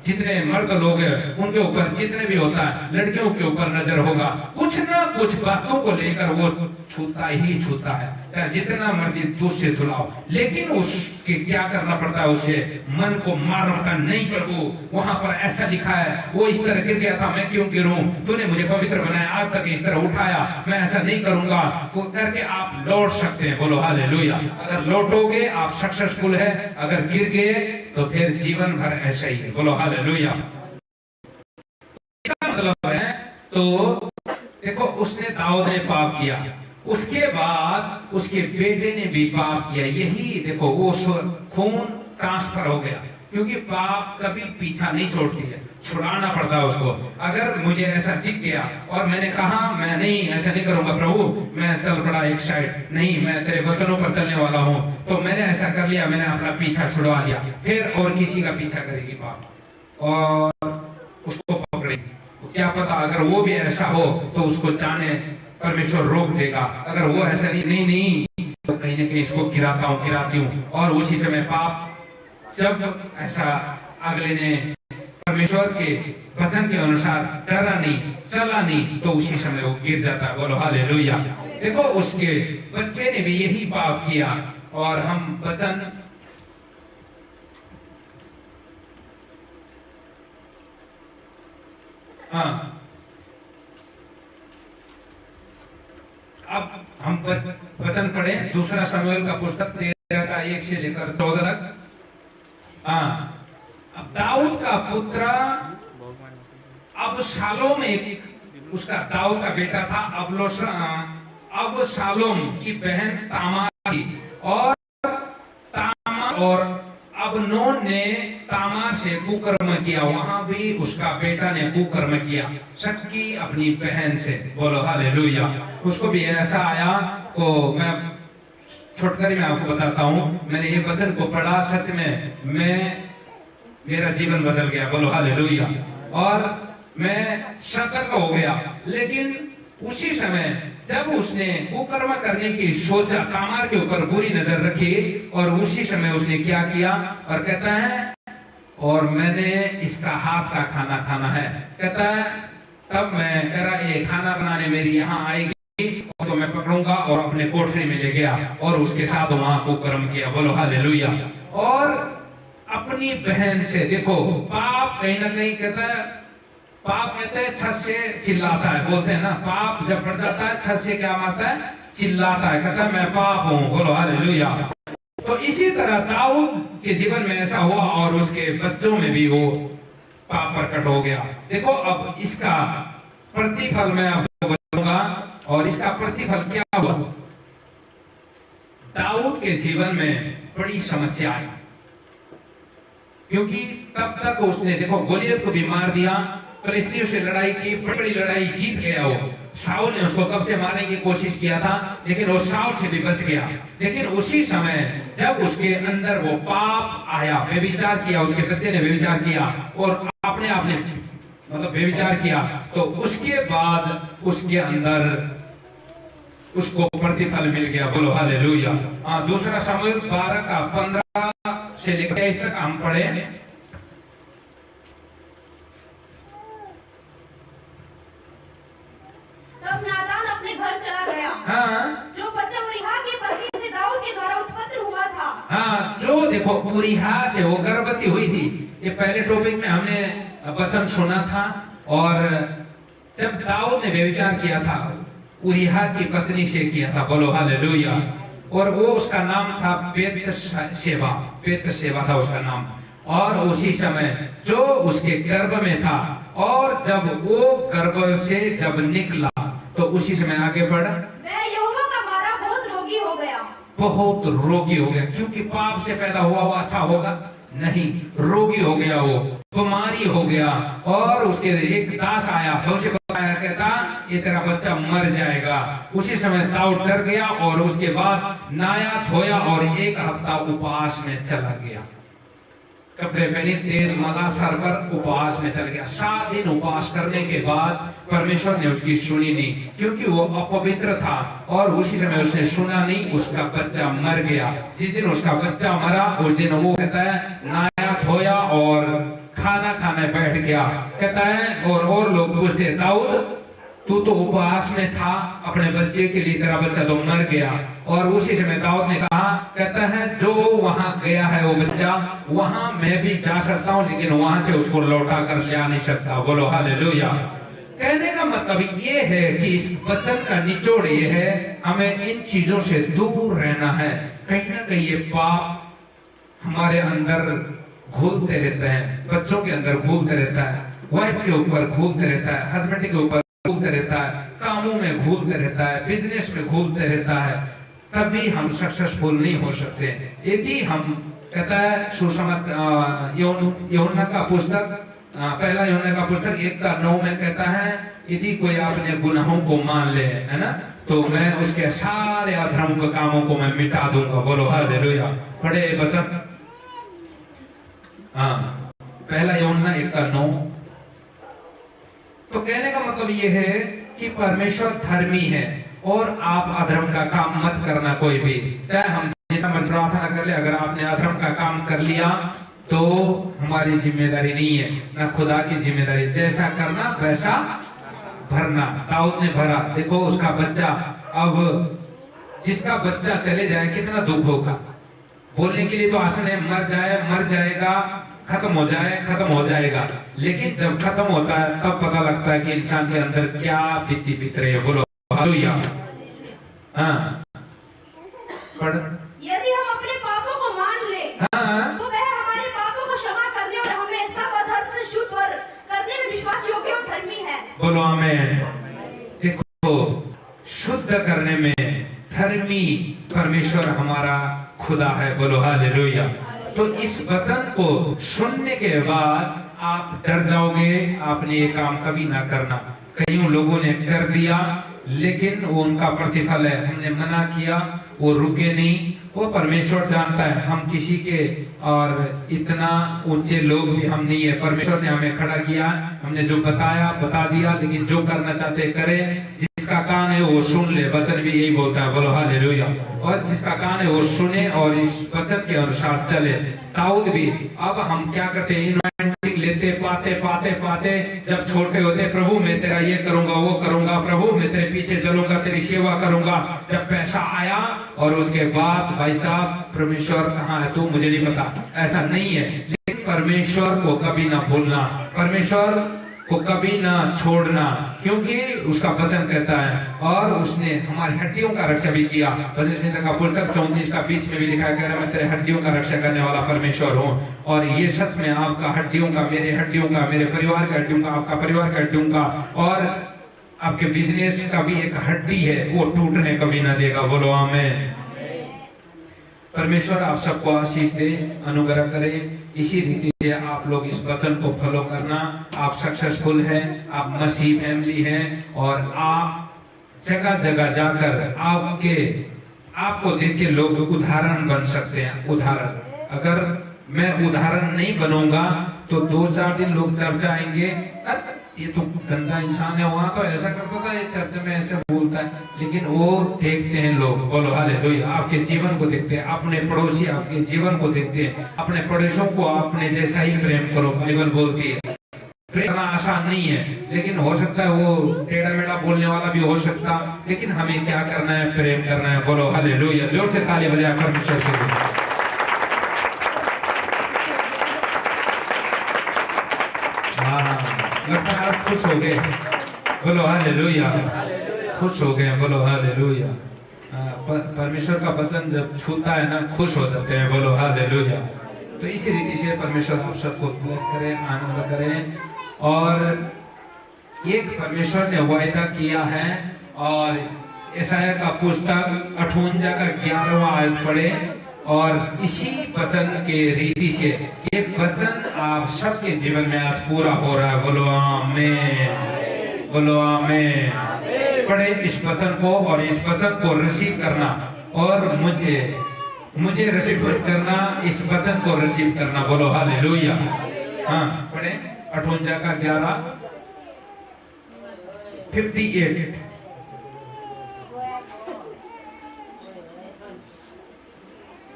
जितने मर्द लोग हैं उनके ऊपर जितने भी होता है, लड़कियों के ऊपर नजर होगा, कुछ ना कुछ बातों को लेकर वो छूता ही छूता है, चाहे जितना मर्जी दूध से धुलाओ। लेकिन उसके क्या करना पड़ता है, उससे मन को मारना पड़ता है। नहीं प्रभु, वहां पर ऐसा लिखा है, वो इस तरह गिर गया था, मैं क्यों गिरूं? तूने मुझे पवित्र बनाया, आज तक इस तरह उठाया, मैं ऐसा नहीं करूंगा करके आप लौट सकते हैं। बोलो हालेलुया। अगर लौटोगे आप सक्सेसफुल है, अगर गिर गए तो फिर जीवन भर ऐसा ही है। बोलो हालेलुया। इसका मतलब है, तो देखो उसने, दाऊद ने पाप किया, उसके बाद उसके बेटे ने भी पाप किया। यही देखो वो खून ट्रांसफर हो गया, क्योंकि पाप कभी पीछा नहीं छोड़ती है, छुड़ाना पड़ता है उसको। अगर मुझे ऐसा दिख गया और मैंने कहा मैं नहीं, ऐसा नहीं करूंगा प्रभु, मैं चल पड़ा एक साइड, नहीं मैं तेरे वचनों पर चलने वाला हूं, तो मैंने ऐसा कर लिया, मैंने अपना पीछा छुड़वा लिया, फिर और किसी का पीछा करेगी पाप और उसको पकड़ेगी। क्या पता अगर वो भी ऐसा हो तो उसको जाने परमेश्वर रोक देगा। अगर वो ऐसा नहीं तो कहीं ना कहीं इसको गिराती हूँ, और उसी समय पाप, जब ऐसा अगले ने परमेश्वर के वचन के अनुसार डरा नहीं, चला नहीं, तो उसी समय वो गिर जाता है। बोलो हालेलुया। देखो उसके बच्चे ने भी यही पाप किया, और हम वचन अब हम वचन पढ़े, दूसरा शमूएल का पुस्तक 13 का 1 से लेकर 14 तक। अब दाऊद का पुत्र अबशालोम, एक उसका दाऊद का बेटा था, अबशालोम की बहन तामार थी, और तामार और अबनोन ने तामार से कुकर्म किया, वहां भी उसका बेटा ने कुकर्म किया, शक्की अपनी बहन से। बोलो हालेलुया। उसको भी ऐसा आया, को मैं छोटकरी में आपको बताता हूँ, मैंने ये वचन को पढ़ा, सच में मेरा जीवन बदल गया। बोलो हालेलुया। और मैं सतर्क हो गया, लेकिन उसी समय जब उसने कुकर्म करने की सोचा, तामार के ऊपर बुरी नजर रखी, और उसी समय उसने क्या किया, और कहता है और मैंने इसका हाथ का खाना खाना है। कहता है तब मैं कह रहा, ये खाना बनाने मेरी यहाँ आएगी, तो मैं पकड़ूंगा, और अपने कोठरी में ले गया और उसके साथ वहां कुकर्म किया। बोलो हालेलुया। और अपनी बहन से, देखो पाप कहीं ना कहीं कहता है, पाप कहते हैं छत से चिल्लाता है, बोलते हैं ना, पाप जब बढ़ जाता है छत से क्या मारता है, चिल्लाता है, कहता है मैं पाप हूं। बोलो हालेलुया। तो इसी तरह दाऊद के जीवन में ऐसा हुआ, और उसके बच्चों में भी वो पाप प्रकट हो गया। देखो अब इसका प्रतिफल मैं आपको बताऊंगा, और इसका प्रतिफल क्या हुआ। दाऊद के जीवन में बड़ी समस्या आई, क्योंकि तब तक उसने देखो गोलियत को भी मार दिया, फिलिस्तीनियों से लड़ाई की, बड़ी लड़ाई जीत गया वो। शाऊल ने उसको कब से मारने की कोशिश किया था, लेकिन वो शाऊल से भी बच गया। लेकिन उसी समय जब उसके अंदर वो पाप आया, व्यभिचार किया, उसके बच्चे ने व्यभिचार किया और अपने आप ने मतलब व्यभिचार किया, तो उसके बाद उसके अंदर उसको प्रतिफल मिल गया। बोलो हालेलुया। दूसरा शमूएल 12 का 15 से लेकर 23 तक हम पढ़े। तब नातान अपने घर चला गया। हाँ, जो बच्चा उरिहा की पत्नी से दाऊद के द्वारा उत्पन्न हुआ था। हाँ, जो देखो उरिहा से वो गर्भवती हुई थी। ये पहले टॉपिक में हमने वचन सुना था। और जब दाऊद ने व्यभिचार किया था, उरिहा की पत्नी से किया था। बोलो हालेलुया। और वो उसका नाम था बेतशेबा। बेतशेबा था उसका नाम। और उसी समय जो उसके गर्भ में था, और जब वो गर्भ से जब निकला तो उसी समय आगे बढ़, वह यहोवा का मारा बहुत रोगी हो गया। बहुत रोगी हो गया। क्योंकि पाप से पैदा हुआ वो अच्छा होगा नहीं, रोगी हो गया, वो बीमारी हो गया। और उसके एक दास आया, उसे बताया, कहता ये तेरा बच्चा मर जाएगा। उसी समय दाऊद डर गया और उसके बाद नाया धोया और 1 हफ्ता उपवास में चला गया। कपड़े पहने, तेल मगा, सर पर उपवास में चल गया। 7 दिन उपवास करने के बाद परमेश्वर ने उसकी सुनी नहीं, क्योंकि वो अपवित्र था। और उसी समय उसने सुना नहीं, उसका बच्चा मर गया। जिस दिन उसका बच्चा मरा, उस दिन वो कहता है नाया धोया और खाना खाने बैठ गया। कहता है और लोग पूछते, दाऊद तू तो उपवास में था अपने बच्चे के लिए, तेरा बच्चा तो मर गया। और उसी समय दाऊद ने कहा, कहता है जो वहां गया है वो बच्चा, वहां मैं भी जा सकता हूं, लेकिन वहां से उसको लौटा कर ले आ नहीं सकता। बोलो हालेलुया। कहने का मतलब ये है कि इस वचन का निचोड़ ये है, हमें इन चीजों से दूर रहना है। कहीं ना कहीं ये पाप हमारे अंदर घूलते रहते हैं, बच्चों के अंदर घूलते रहता है, वाइफ के ऊपर घूलते रहता है, हस्बैंड के ऊपर घूलते रहता है, कामों में घूलते रहता है, बिजनेस में घूलते रहता है। तभी हम सक्सेसफुल नहीं हो सकते। यदि हम, कहता है सुसमाचार यूहन्ना का पुस्तक, पहला यूहन्ना का पुस्तक 1:9 में कहता है, यदि कोई अपने गुनाहों को मान ले, है ना, तो मैं उसके सारे अधर्म के कामों को मैं मिटा दूंगा। बोलो हालेलुया। पढ़े वचन, पहला यूहन्ना 1:9। तो कहने का मतलब ये है कि परमेश्वर धर्मी है और आप अधर्म का काम मत करना। कोई भी, चाहे हम जितना मन प्रार्थना कर ले, अगर आपने अधर्म का काम कर लिया तो हमारी जिम्मेदारी नहीं है, ना खुदा की जिम्मेदारी। जैसा करना वैसा भरना। दाऊद ने भरा, देखो उसका बच्चा, अब जिसका बच्चा चले जाए कितना दुख होगा। बोलने के लिए तो आसान है, मर जाए, मर जाएगा, खत्म हो जाए, खत्म हो जाएगा। लेकिन जब खत्म होता है तब पता लगता है कि इंसान के अंदर क्या बीत रही है। बोलो हालेलुया। पढ़, यदि हम अपने पापों को मान ले, तो वह हमारे पापों को क्षमा करने और हमें सब अधर्म से शुद्ध और करने में विश्वास योग्य और धर्मी है। बोलो आमीन। देखो, शुद्ध करने में धर्मी परमेश्वर हमारा खुदा है। बोलो हालेलुया। तो इस वचन को सुनने के बाद आप डर जाओगे, आपने ये काम कभी ना करना। कईयों लोगों ने कर दिया, लेकिन वो उनका प्रतिफल है। हमने मना किया, वो रुके नहीं। वो परमेश्वर जानता है, हम किसी के और इतना ऊंचे लोग भी हम नहीं है। परमेश्वर ने हमें खड़ा किया, हमने जो बताया बता दिया, लेकिन जो करना चाहते करें। जिसका कान है वो सुन ले, वचन भी यही बोलता है। बोलो हालेलुया। और जिसका कान है वो सुने और इस वचन के अनुसार चले। दाऊद भी, अब हम क्या करते हैं, इन्वेंटरी लेते, पाते जब छोटे होते, प्रभु मैं तेरा ये करूंगा, वो करूंगा, प्रभु मैं तेरे पीछे चलूंगा, तेरी सेवा करूंगा। जब पैसा आया और उसके बाद भाई साहब परमेश्वर कहाँ है तू, मुझे नहीं पता, ऐसा नहीं है। लेकिन परमेश्वर को कभी ना भूलना, परमेश्वर को कभी ना छोड़ना, क्योंकि उसका वचन कहता है। और उसने हमारी हड्डियों का रक्षा भी किया। भजन संहिता का पुस्तक 34:20 में भी लिखा है, मैं तेरे हड्डियों का रक्षा करने वाला परमेश्वर हूँ। और ये सच में आपका हड्डियों का, मेरे हड्डियों का, मेरे परिवार के हड्डियों का, आपका परिवार के हड्डियों का, और आपके बिजनेस का भी एक हड्डी है, वो टूटने कभी ना देगा। बोलो आमीन। परमेश्वर आप सबको आशीष दे, अनुग्रह करे। इसी रीति से आप लोग इस वचन को फॉलो करना। आप सक्सेसफुल हैं, आप मसीह फैमिली हैं और आप जगह जगह जाकर आपको देख के लोग उदाहरण बन सकते हैं। उदाहरण, अगर मैं उदाहरण नहीं बनूंगा तो 2-4 दिन लोग चर्चा आएंगे, ये तो गंदा इंसान है, वहां तो ऐसा करता था, ये चर्च में ऐसे बोलता है। लेकिन वो देखते हैं लोग, बोलो हालेलुया, आपके जीवन को देखते हैं, अपने पड़ोसी आपके जीवन को देखते हैं। अपने पड़ोसियों को अपने जैसा ही प्रेम करो, बाइबल बोलती है। प्रेम करना आसान नहीं है, लेकिन हो सकता है वो टेढ़ा मेढ़ा बोलने वाला भी हो सकता, लेकिन हमें क्या करना है? प्रेम करना है। बोलो हालेलुया, जोर से ताली बजाया परमेश्वर के लिए। लगता है आप खुश हो गए, बोलो हालेलुया, खुश हो गए, बोलो हालेलुया। परमेश्वर का वचन जब छूता है ना, खुश हो जाते हैं, बोलो हालेलुया। तो इसी रीति से परमेश्वर आप सबको ब्लेस करें, आनंद करें। और एक परमेश्वर ने वायदा किया है, और यशायाह का पुस्तक 58 का 11वां आयत पढ़े, और इसी वचन के रीति से ये वचन आप सबके जीवन में आज पूरा हो रहा है। बोलो आमीन, बोलो आमीन। पढ़े इस वचन को, और इस वचन को रिसीव करना, और मुझे रिसीव करना, इस वचन को रिसीव करना। बोलो हालेलुया। हाँ, पढ़े 58 का 11, 58।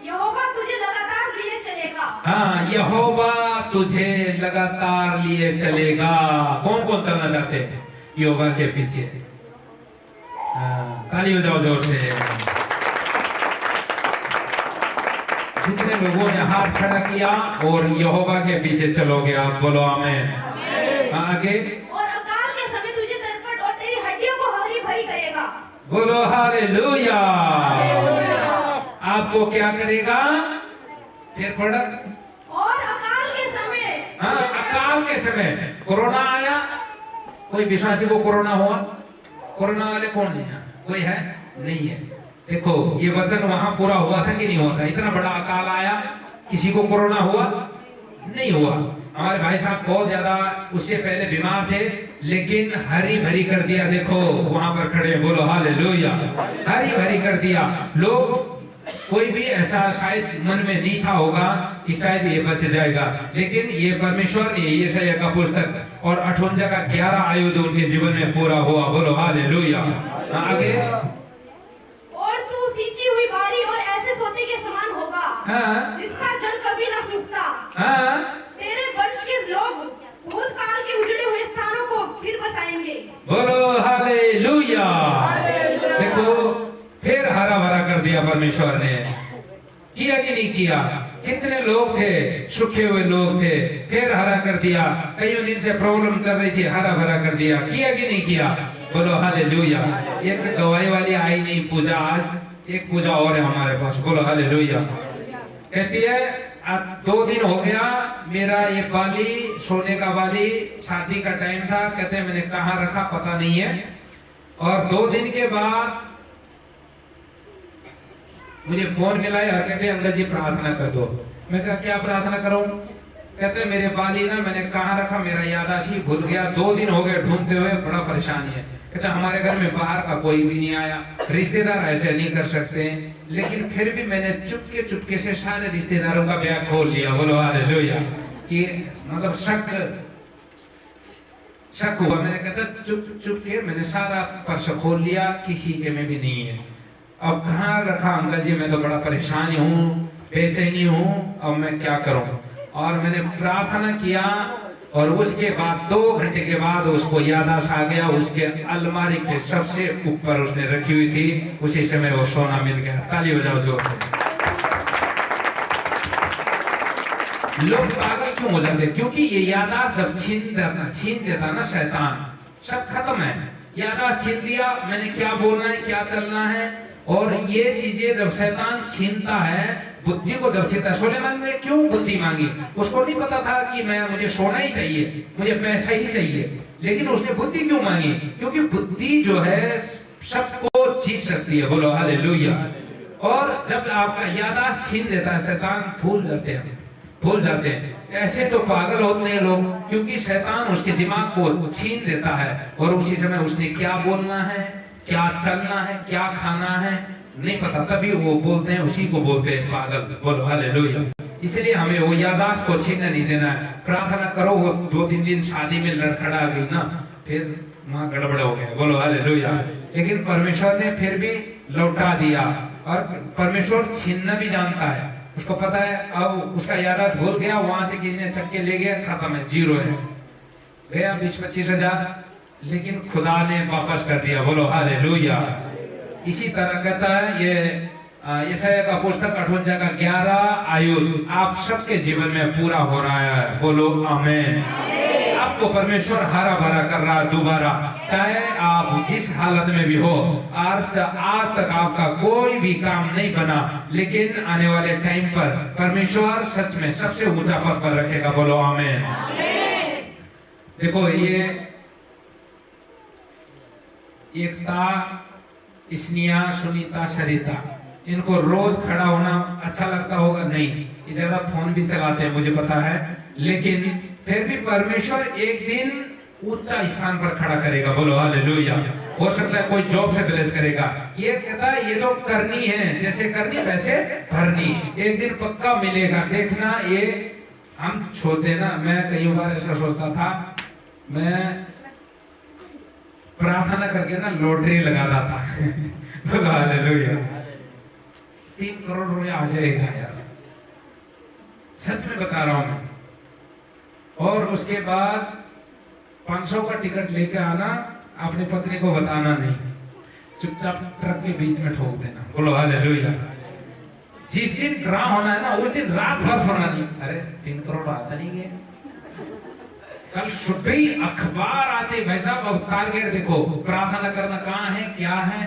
यहोवा तुझे लगातार लिए चलेगा। हाँ, यहोवा तुझे लगातार लिए चलेगा। कौन कौन चलना चाहते हैं यहोवा के पीछे? ताली बजाओ जोर से। जितने लोगों ने हाथ खड़ा किया और यहोवा के पीछे चलोगे आप, बोलो आमीन। आगे, और अकाल के समय तुझे तड़फट और तेरी हड्डियों को हरी भरी करेगा। बोलो हालेलुया। आपको क्या करेगा? फिर पढ़। और अकाल के समय। हाँ, अकाल के समय। कोरोना आया, कोई विश्वासी को कोरोना हुआ? कोरोना वाले कौन नहीं है? कोई है? नहीं है। देखो, ये वचन वहां पूरा हुआ था कि नहीं हुआ था? इतना बड़ा अकाल आया, किसी को कोरोना हुआ? नहीं हुआ। हमारे भाई साहब बहुत ज्यादा उससे पहले बीमार थे, लेकिन हरी भरी कर दिया। देखो वहां पर खड़े, बोलो हालेलुया, हरी भरी कर दिया। लोग, कोई भी ऐसा शायद मन में नहीं था होगा कि शायद ये बच जाएगा, लेकिन ये परमेश्वर ने यशायाह का पुस्तक और 58 का 11 आयुध उनके जीवन में पूरा हुआ। बोलो हालेलुया। आगे, और तू सींची हुई बारी और ऐसे सोते के समान होगा, हाँ, जिसका जल कभी ना सूखता। हाँ, तेरे वंश के लोग भूतकाल के उजड़े हुए स्थानों को फिर बसाएंगे। बोलो हालेलुया। देखो, फिर हरा भरा कर दिया परमेश्वर ने। किया कि नहीं किया? कितने लोग थे, सूखे हुए लोग थे, फिर हरा कर दिया। कई दिन से प्रॉब्लम चल रही थी, हरा भरा कर दिया। किया कि नहीं किया? बोलो हालेलुया। एक दवाई वाली आई नहीं पूजा, आज एक पूजा और है हमारे पास। बोलो हालेलुया। कहती है, आज 2 दिन हो गया मेरा ये बाली, सोने का बाली, शादी का टाइम था, कहते हैं मैंने कहाँ रखा पता नहीं है, और 2 दिन के बाद मुझे फोन मिला और कहते अंकल जी प्रार्थना कर दो। मैं कहा क्या प्रार्थना करूं? कहते मेरे बाली ना मैंने कहाँ रखा, मेरा याददाश्त ही भूल गया, 2 दिन हो गए ढूंढते हुए, बड़ा परेशानी है। कहते हमारे घर में बाहर का कोई भी नहीं आया, रिश्तेदार ऐसे नहीं कर सकते, लेकिन फिर भी मैंने चुपके चुपके से सारे रिश्तेदारों का बैग खोल लिया। बोलो हालेलुया। कि मतलब शक हुआ। मैंने कहता चुप चुप के मैंने सारा पर्स खोल लिया, किसी के में भी नहीं है। अब कहाँ रखा अंकल जी? मैं तो बड़ा परेशान हूँ, बेचैनी हूँ, अब मैं क्या करूँ? और मैंने प्रार्थना किया, और उसके बाद 2 घंटे के बाद उसको याददाश्त आ गया। उसके अलमारी के सबसे ऊपर उसने रखी हुई थी, उसी समय वो सोना मिल गया। ताली बजाओ जोर से। लोग पागल क्यों हो जाते? क्योंकि ये याददाश्त जब छीन देता ना शैतान, सब खत्म है। याददाश्त छीन दिया, मैंने क्या बोलना है, क्या चलना है, और ये चीजें जब शैतान छीनता है, बुद्धि को जब छीनता है। सुलेमान ने क्यों बुद्धि मांगी? उसको नहीं पता था कि मुझे सोना ही चाहिए, मुझे पैसा ही चाहिए, लेकिन उसने बुद्धि क्यों मांगी? क्योंकि बुद्धि जो है सबको जीत सकती है। बोलो हालेलुया। और जब आपका याददाश्त छीन लेता है शैतान, भूल जाते हैं। ऐसे तो पागल होते हैं लोग, क्योंकि शैतान उसके दिमाग को छीन देता है और उसी समय उसने क्या बोलना है, क्या चलना है, क्या खाना है नहीं पता, तभी वो बोलते हैं, उसी को बोलते हैं पागल। बोलो हालेलुया। इसलिए हमें वो याददाश्त को छीनने नहीं देना है। प्रार्थना करो, वो 2-3 दिन शादी में लड़खड़ा गई ना, फिर माँ गड़बड़ हो गया। बोलो हालेलुया। लेकिन परमेश्वर ने फिर भी लौटा दिया, और परमेश्वर छीनना भी जानता है, उसको पता है। अब उसका याददाश्त भूल गया, वहां से किसी ने चक्के ले गया, खत्म है, 0 है, गया 20-25 हजार, लेकिन खुदा ने वापस कर दिया। बोलो हालेलुया। इसी तरह कहता है ये यशायाह का पुस्तक 58 का 11 आयत आप सबके जीवन में पूरा हो रहा है। बोलो आमीन। आपको परमेश्वर हरा भरा कर रहा है दोबारा, चाहे आप जिस हालत में भी हो। आज तक आपका कोई भी काम नहीं बना, लेकिन आने वाले टाइम पर परमेश्वर सच में सबसे ऊंचा पद पर रखेगा। बोलो आमीन। देखो ये एकता, स्नेहा, सुनीता, सरिता, इनको रोज खड़ा होना अच्छा लगता होगा? नहीं, ये ज्यादा फोन भी चलाते हैं मुझे पता है, लेकिन फिर भी परमेश्वर एक दिन उच्च स्थान पर खड़ा करेगा। बोलो हालेलुया। हो सकता है कोई जॉब से ब्लेस करेगा। ये कहता है ये तो करनी है, जैसे करनी वैसे भरनी, एक दिन पक्का मिलेगा, देखना। ये हम छोड़ते ना, मैं कई बार ऐसा सोचता था, मैं प्रार्थना करके ना लॉटरी लगाता था। बोलो हालेलुया। 3 करोड़ रुपया आ जाएगा यार, सच में बता रहा हूं मैं। और उसके बाद 500 का टिकट लेके आना, अपनी पत्नी को बताना नहीं, चुपचाप ट्रक के बीच में ठोक देना। बोलो हालेलुया। जिस दिन ड्रा होना है ना, उस दिन रात भर सोना नहीं। अरे 3 करोड़ आता नहीं है। कल सुबह ही अखबार आते, भाई साहब अब टारगेट देखो, प्रार्थना करना कहाँ है, क्या है,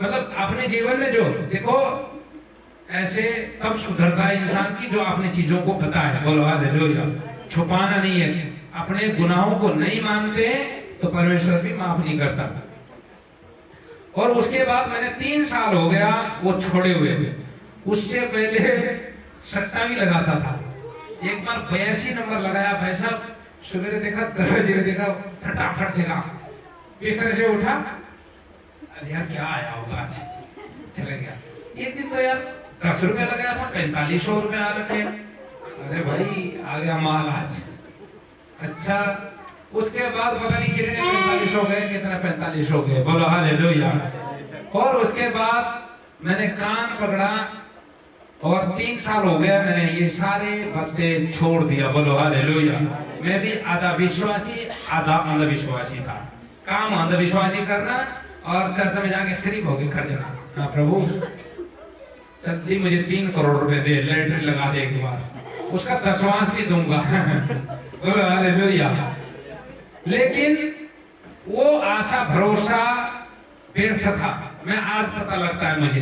मतलब अपने जीवन में जो देखो, ऐसे तब सुधरता है इंसान की जो अपनी चीजों को पता है। बोलो हालेलुया। छुपाना नहीं है, अपने गुनाहों को नहीं मानते तो परमेश्वर भी माफ नहीं करता। और उसके बाद मैंने 3 साल हो गया वो छोड़े हुए। उससे पहले सट्टा भी लगाता था। एक बार 82 नंबर लगाया, भाई साहब सवेरे देखा, दरवाजे देखा, फटाफट देखा, इस तरह से उठा, अरे यार क्या आया होगा आज, चले गया। एक दिन तो यार 10 रुपया लगाया था, 4500 रुपये आ रखे। अरे भाई आ गया माल आज। अच्छा, उसके बाद पता नहीं कितने 45 हो गए, कितने 45 हो गए। बोलो हालेलुया। और उसके बाद मैंने कान पकड़ा, और 3 साल हो गया मैंने ये सारे बातें छोड़ दिया। बोलो हालेलुया। मैं भी आधा विश्वासी आधा अंधविश्वासी था। काम अंधविश्वासी करना और चर्च में जाके शरीक होके खर्चना। हाँ प्रभु, जल्दी मुझे 3 करोड़ रुपए दे, लैटरिन लगा दे एक बार, उसका 10वांश भी दूंगा। बोलो हालेलुया। लेकिन वो आशा भरोसा व्यर्थ था। मैं आज पता लगता है मुझे,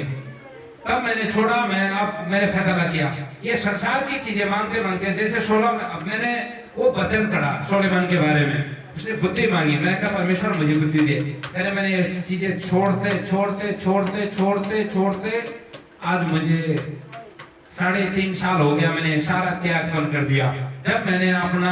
तब मैंने छोड़ा। मैंने फैसला किया, ये संसार की चीजें मांगते मांगते, जैसे 16 मैंने वो वचन पढ़ा सोलेमन के बारे में, उसने बुद्धि मांगी। मैं कहा परमेश्वर मुझे बुद्धि दे। मैंने ये चीजें छोड़ते आज मुझे 3.5 साल हो गया, मैंने सारा त्यागपन कर दिया। जब मैंने अपना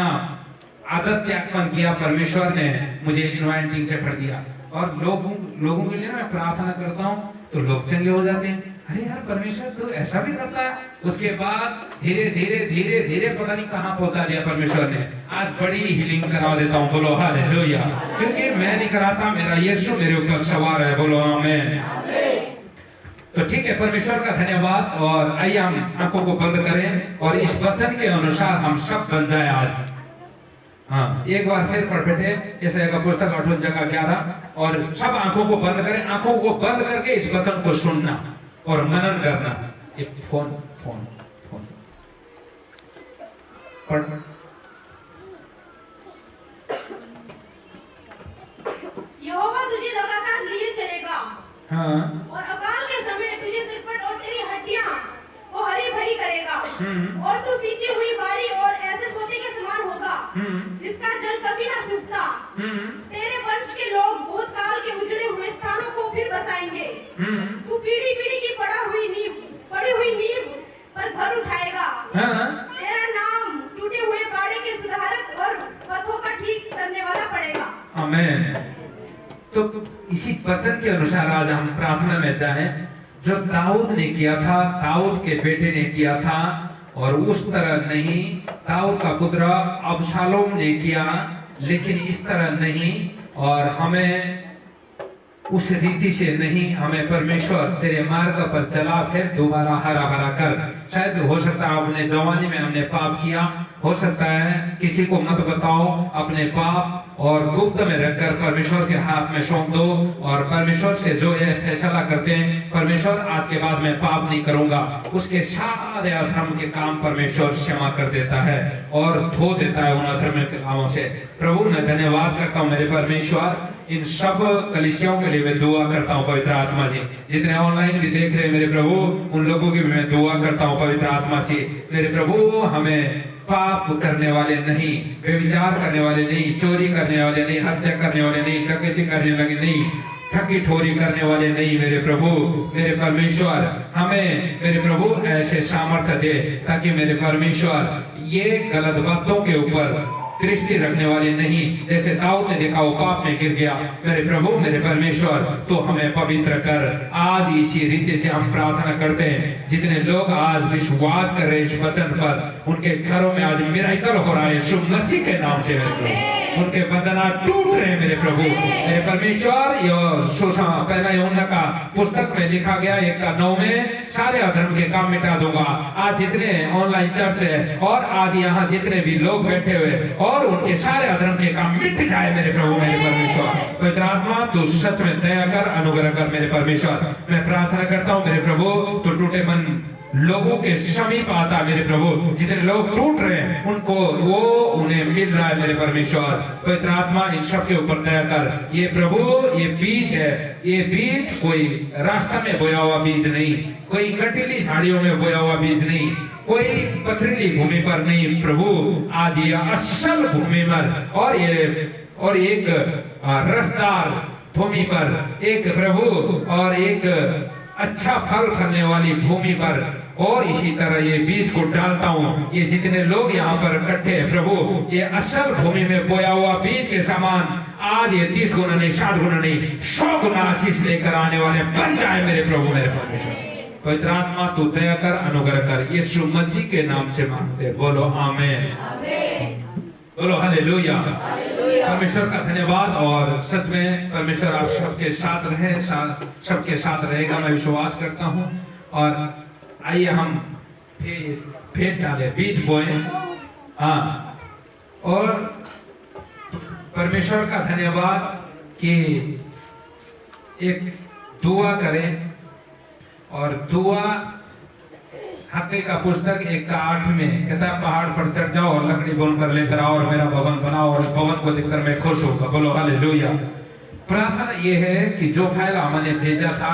आदत त्यागपन किया, परमेश्वर ने मुझे इन्वाइटिंग से भर दिया। और लोगों के लिए मैं प्रार्थना करता हूँ तो लोग चंगे हो जाते हैं। अरे यार परमेश्वर तो ऐसा भी करता है। उसके बाद धीरे धीरे पता नहीं कहाँ पहुंचा दिया परमेश्वर ने। आज बड़ी हीलिंग करा देता हूँ। बोलो हालेलुया। क्योंकि मैं नहीं कराता, मेरा यीशु मेरे ऊपर सवार है। बोलो आमीन। तो ठीक है, परमेश्वर का धन्यवाद। और आइए हम आंखों को बंद करें और इस वचन के अनुसार हम सब बन जाए आज। हाँ, एक बार फिर पढ़ बैठे यशायाह का पुस्तक 58 का 11, और सब आंखों को बंद करें। आंखों को बंद करके इस वचन को सुनना और मनन करना। फोन पढ़। यहोवा तुझे लगातार लिए चलेगा। हाँ। और अकाल के समय तुझे तिरपट और तेरी हड्डियां वो हरी भरी करेगा। और तू सींची हुई बारी और ऐसे सोते के समान होगा जिसका जल कभी ना सूखता। तेरे वंश के लोग बहुत काल के उजड़े हुए स्थानों को फिर बसाएंगे। तू पीढ़ी पीढ़ी की पड़ा हुई नींव पड़ी हुई नींव पर घर उठाएगा। हाँ तेरा नाम टूटे हुए बाड़े के सुधारक और पथों का ठीक करने वाला पड़ेगा। आमीन। तो इसी वचन के अनुसार आज हम प्रार्थना में जाएं, जो दाऊद ने किया था, दाऊद के बेटे ने किया था, और उस तरह नहीं दाऊद का पुत्र अबशालोम ने किया, लेकिन इस तरह नहीं, और हमें उस रीति से नहीं, हमें परमेश्वर तेरे मार्ग पर चला फिर दोबारा हरा भरा कर। शायद हो सकता है अपने जवानी में हमने पाप किया, हो सकता है किसी को मत बताओ अपने पाप, और गुप्त में रखकर परमेश्वर के हाथ में सौंप दो, और परमेश्वर से जो ये फैसला करते हैं, परमेश्वर आज के बाद मैं पाप नहीं करूंगा, उसके सारे अधर्म के काम परमेश्वर क्षमा कर देता है और धो देता है उन अधर्म के कामों से। प्रभु मैं धन्यवाद करता हूँ मेरे परमेश्वर, इन सब कलीसियाओं के लिए मैं दुआ करता हूँ पवित्र आत्मा जी, जितने ऑनलाइन भी देख रहे हैं मेरे प्रभु, उन लोगों की भी मैं दुआ करता हूँ पवित्र आत्मा जी। मेरे प्रभु हमें पाप करने वाले नहीं, व्यभिचार करने वाले नहीं, चोरी करने वाले नहीं, हत्या करने वाले नहीं, डकैती करने वाले नहीं, ठगी ठोरी करने वाले नहीं मेरे प्रभु, मेरे परमेश्वर हमें मेरे प्रभु ऐसे सामर्थ्य दे ताकि मेरे परमेश्वर ये गलत बातों के ऊपर दृष्टि रखने वाले नहीं, जैसे दाऊद ने देखा वो पाप में गिर गया। मेरे प्रभु मेरे परमेश्वर तो हमें पवित्र कर। आज इसी रीति से हम प्रार्थना करते हैं, जितने लोग आज विश्वास कर रहे हैं इस वचन पर, उनके घरों में आज मिराकल हो रहा है यीशु मसीह के नाम से मेरे प्रभु, उनके बंधना टूट रहे हैं मेरे प्रभु, मेरे परमेश्वर। पहला यूहन्ना का पुस्तक में लिखा गया 1:9 में सारे अधर्म के काम मिटा दूंगा। आज जितने ऑनलाइन चर्च है और आज यहाँ जितने भी लोग बैठे हुए, और उनके सारे अधर्म के काम मिट जाए मेरे प्रभु मेरे परमेश्वर। पवित्र आत्मा तू सच में दया कर, अनुग्रह कर मेरे परमेश्वर। मैं प्रार्थना करता हूँ मेरे प्रभु, तो टूटे मन लोगों के समीप आता मेरे प्रभु, जितने लोग टूट रहे हैं उनको वो उन्हें मिल रहा है मेरे परमेश्वर। पवित्र आत्मा इन सब के ऊपर दया कर। ये प्रभु ये बीज है, ये बीज कोई रास्ता में बोया हुआ बीज नहीं, कोई कटीली झाड़ियों में बोया हुआ बीज नहीं, कोई पथरीली भूमि पर नहीं प्रभु, आज ये असल भूमि पर और एक रसदार भूमि पर, एक प्रभु और एक अच्छा फल फलने वाली भूमि पर, और इसी तरह ये बीज को डालता हूँ। ये जितने लोग यहाँ पर इकट्ठे हैं प्रभु, ये असल भूमि में बोया हुआ बीज के समान आज ये 30 गुना नहीं, 60 गुना नहीं, 100 गुना आशीष लेकर आने वाले बन जाए मेरे प्रभु मेरे परमेश्वर। पवित्र आत्मा तू दया कर, अनुग्रह कर, यीशु मसीह के नाम से मांगते, बोलो आमीन, बोलो हालेलुया। परमेश्वर का धन्यवाद, और सच में परमेश्वर आप सबके साथ रहे, सबके साथ रहेगा मैं विश्वास करता हूँ। और आइए हम फेंट डाले, बीज बोए, हाँ, और परमेश्वर का धन्यवाद कि एक दुआ करें, और दुआ हक्के का पुस्तक 1:8 में कहता है पहाड़ पर चढ़ जाओ और लकड़ी बोन कर लेकर आओ और मेरा भवन बनाओ, और भवन को देखकर मैं खुश होगा, बोलो हालेलुया। प्रार्थना ये है कि जो फाइल हमने भेजा था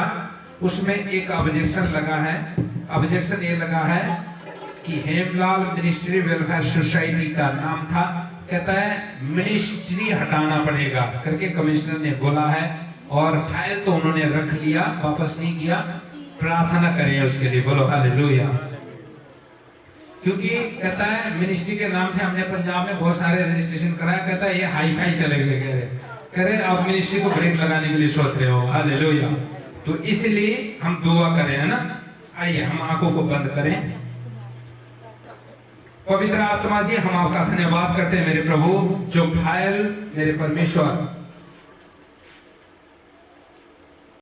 उसमें एक ऑब्जेक्शन लगा है। ऑब्जेक्शन ये लगा है कि हेमलाल मिनिस्ट्री वेलफेयर सोसाइटी का नाम था, कहता है मिनिस्ट्री हटाना पड़ेगा करके कमिश्नर ने बोला है, और फाइल तो उन्होंने रख लिया, वापस नहीं किया। प्रार्थना करें उसके लिए, बोलो हालेलुया। क्योंकि कहता है मिनिस्ट्री के नाम से हमने पंजाब में बहुत सारे रजिस्ट्रेशन कराया, कहता है ये हाई फाई चले गए, कह रहे आप मिनिस्ट्री को ब्रेक लगाने के लिए सोच रहे हो, हालेलुया। तो इसलिए हम दुआ करें, है ना। आइए हम आंखों को बंद करें। पवित्र आत्मा जी हम आपका धन्यवाद करते हैं मेरे प्रभु, जो फाइल मेरे परमेश्वर